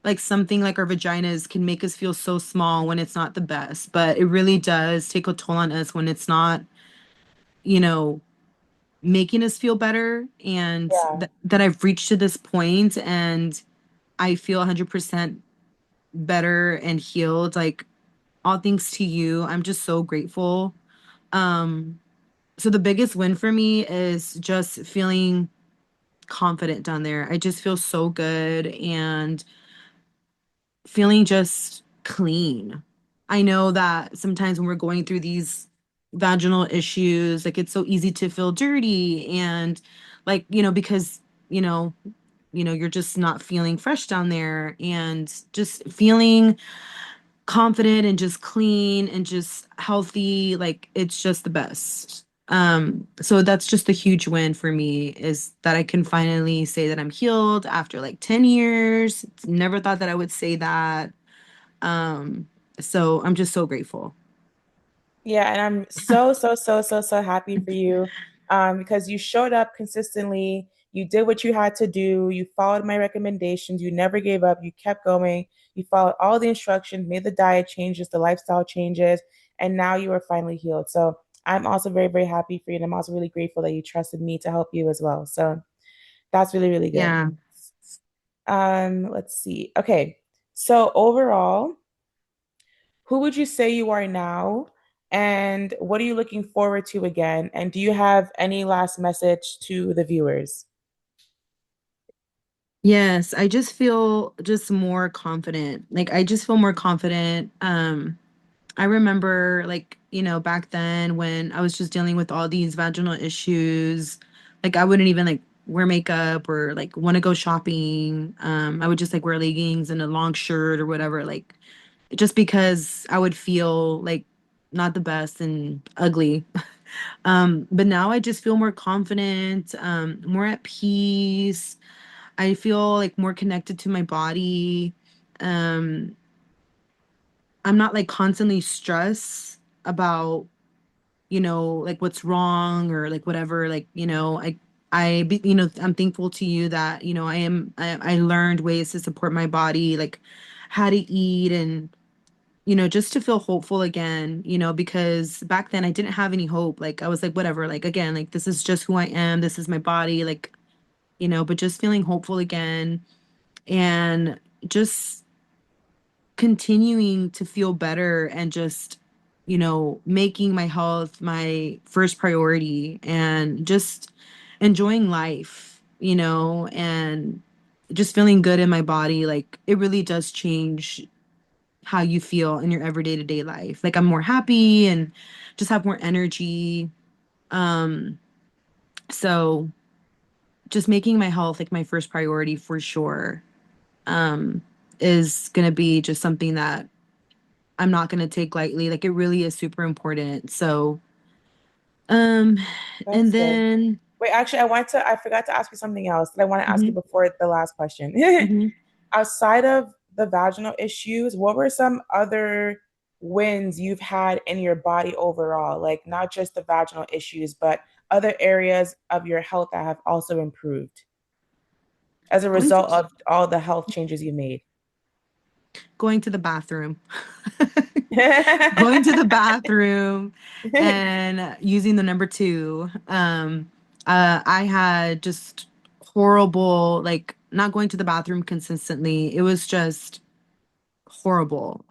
like something like our vaginas can make us feel so small when it's not the best, but it really does take a toll on us when it's not, you know, making us feel better and Yeah. that I've reached to this point and I feel 100% better and healed, like all thanks to you. I'm just so grateful. Um so the biggest win for me is just feeling confident down there. I just feel so good and feeling just clean. I know that sometimes when we're going through these vaginal issues, like it's so easy to feel dirty and like, because, you know, you're just not feeling fresh down there and just feeling confident and just clean and just healthy, like it's just the best. So that's just a huge win for me is that I can finally say that I'm healed after like 10 years. Never thought that I would say that. Um, so I'm just so grateful. Yeah, and I'm so, so, so, so, so happy for you, because you showed up consistently. You did what you had to do. You followed my recommendations. You never gave up. You kept going. You followed all the instructions, made the diet changes, the lifestyle changes, and now you are finally healed. So I'm also very, very happy for you. And I'm also really grateful that you trusted me to help you as well. So that's really, really good. Yeah. Let's see. Okay. So overall, who would you say you are now? And what are you looking forward to again? And do you have any last message to the viewers? Yes, I just feel just more confident. Like I just feel more confident. I remember like, back then when I was just dealing with all these vaginal issues, like I wouldn't even like wear makeup or like want to go shopping. I would just like wear leggings and a long shirt or whatever, like just because I would feel like not the best and ugly. But now I just feel more confident, more at peace. I feel like more connected to my body. Um, I'm not like constantly stressed about, like what's wrong or like whatever. Like, I'm thankful to you that, I learned ways to support my body, like how to eat and, just to feel hopeful again, because back then I didn't have any hope. Like I was like, whatever, like again, like this is just who I am. This is my body. Like, but just feeling hopeful again and just continuing to feel better and just, making my health my first priority and just enjoying life, and just feeling good in my body. Like it really does change how you feel in your everyday to day life. Like I'm more happy and just have more energy. Um, so just making my health like my first priority for sure, um, is gonna be just something that I'm not gonna take lightly. Like it really is super important. So, um, and That's good. then Wait, actually, I forgot to ask you something else that I want to ask you mhm, before the last question. mhm. Outside of the vaginal issues, what were some other wins you've had in your body overall? Like not just the vaginal issues, but other areas of your health that have also improved as a Going to result of all the health changes you made. going to the bathroom. Going to the bathroom and using the number two. I had just horrible, like not going to the bathroom consistently. It was just horrible.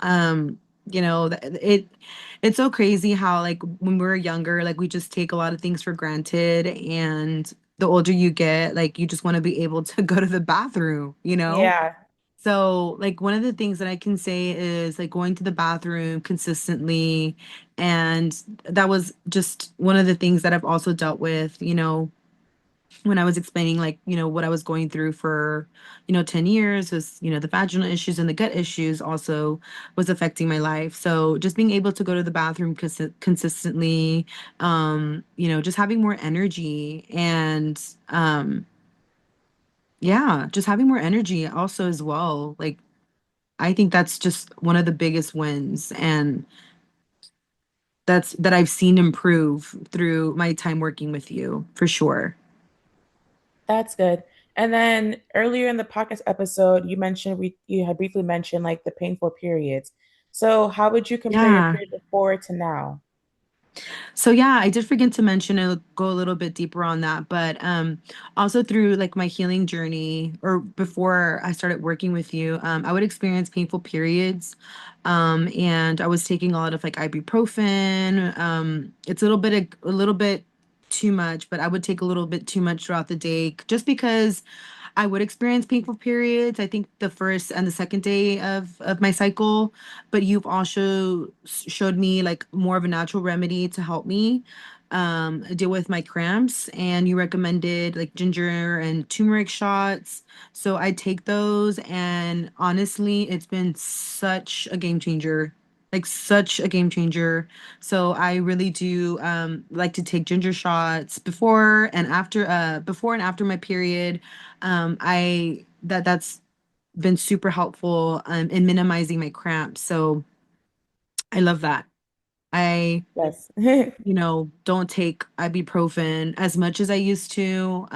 It's so crazy how like when we were younger, like we just take a lot of things for granted, and the older you get, like you just want to be able to go to the bathroom. Yeah, So, like, one of the things that I can say is like going to the bathroom consistently. And that was just one of the things that I've also dealt with, when I was explaining, like, what I was going through for, 10 years was, the vaginal issues and the gut issues also was affecting my life. So, just being able to go to the bathroom consistently, just having more energy and, yeah, just having more energy also as well. Like, I think that's just one of the biggest wins, and that I've seen improve through my time working with you for sure. that's good. And then earlier in the podcast episode, you had briefly mentioned like the painful periods. So how would you compare your Yeah. period before to now? So yeah, I did forget to mention and go a little bit deeper on that, but also through like my healing journey or before I started working with you, I would experience painful periods. And I was taking a lot of like ibuprofen. It's a little bit too much, but I would take a little bit too much throughout the day just because I would experience painful periods. I think the first and the second day of my cycle, but you've also showed me like more of a natural remedy to help me deal with my cramps, and you recommended like ginger and turmeric shots. So I take those, and honestly, it's been such a game changer. Like such a game changer. So I really do like to take ginger shots before and after my period. That's been super helpful in minimizing my cramps. So I love that. I, Yes. don't take ibuprofen as much as I used to.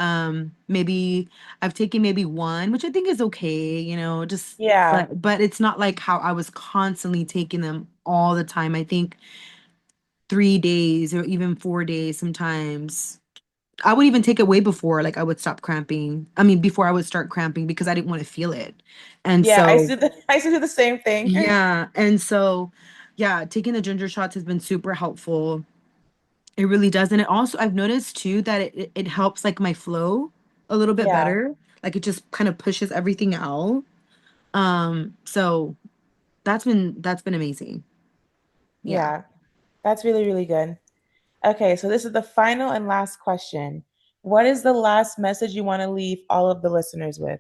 Maybe I've taken maybe one, which I think is okay, just Yeah. but it's not like how I was constantly taking them all the time. I think 3 days or even 4 days sometimes. I would even take it way before like I would stop cramping. I mean, before I would start cramping because I didn't want to feel it. And Yeah, so, I used to do the same thing. yeah. And so, yeah, taking the ginger shots has been super helpful. It really does. And it also, I've noticed too that it helps like my flow a little bit Yeah. better. Like it just kind of pushes everything out. So that's been amazing. Yeah. Yeah. That's really, really good. Okay, so this is the final and last question. What is the last message you want to leave all of the listeners with?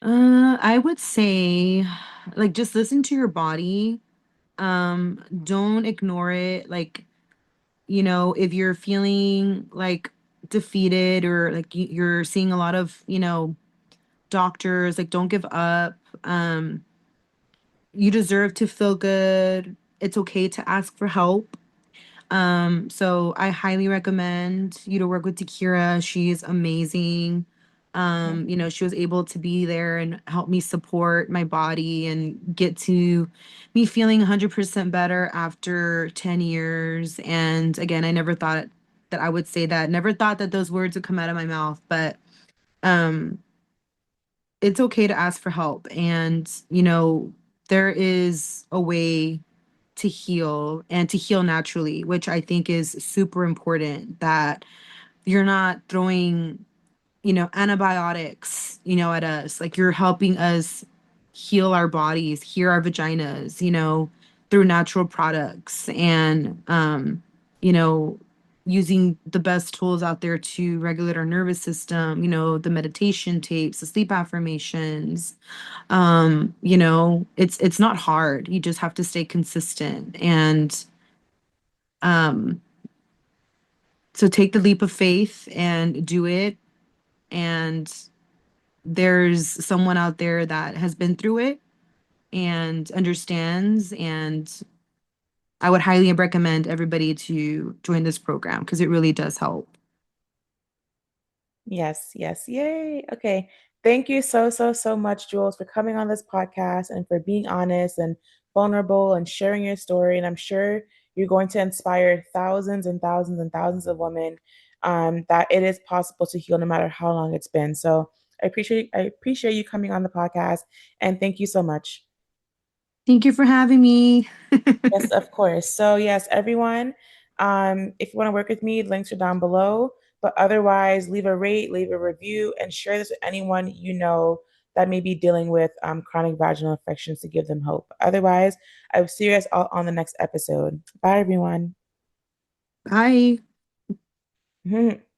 I would say, like, just listen to your body. Don't ignore it. Like, if you're feeling like defeated or like you're seeing a lot of, doctors, like, don't give up. You deserve to feel good. It's okay to ask for help. So I highly recommend you to work with Takira. She's amazing. She was able to be there and help me support my body and get to me feeling 100% better after 10 years. And again, I never thought that I would say that. Never thought that those words would come out of my mouth, but um it's okay to ask for help. And, there is a way to heal and to heal naturally, which I think is super important that you're not throwing, antibiotics, at us. Like you're helping us heal our bodies, heal our vaginas, through natural products and, you know, using the best tools out there to regulate our nervous system, the meditation tapes, the sleep affirmations. It's not hard. You just have to stay consistent. And um, so take the leap of faith and do it. And there's someone out there that has been through it and understands. And I would highly recommend everybody to join this program because it really does help. Yes, yes. Yay. Okay. Thank you so, so, so much, Jules, for coming on this podcast and for being honest and vulnerable and sharing your story. And I'm sure you're going to inspire thousands and thousands and thousands of women that it is possible to heal no matter how long it's been. So I appreciate you coming on the podcast and thank you so much. Thank you for having me. Yes, of course. So, yes, everyone, if you want to work with me, links are down below. But otherwise, leave a rate, leave a review, and share this with anyone you know that may be dealing with chronic vaginal infections to give them hope. Otherwise, I will see you guys all on the next episode. Bye, everyone. Bye.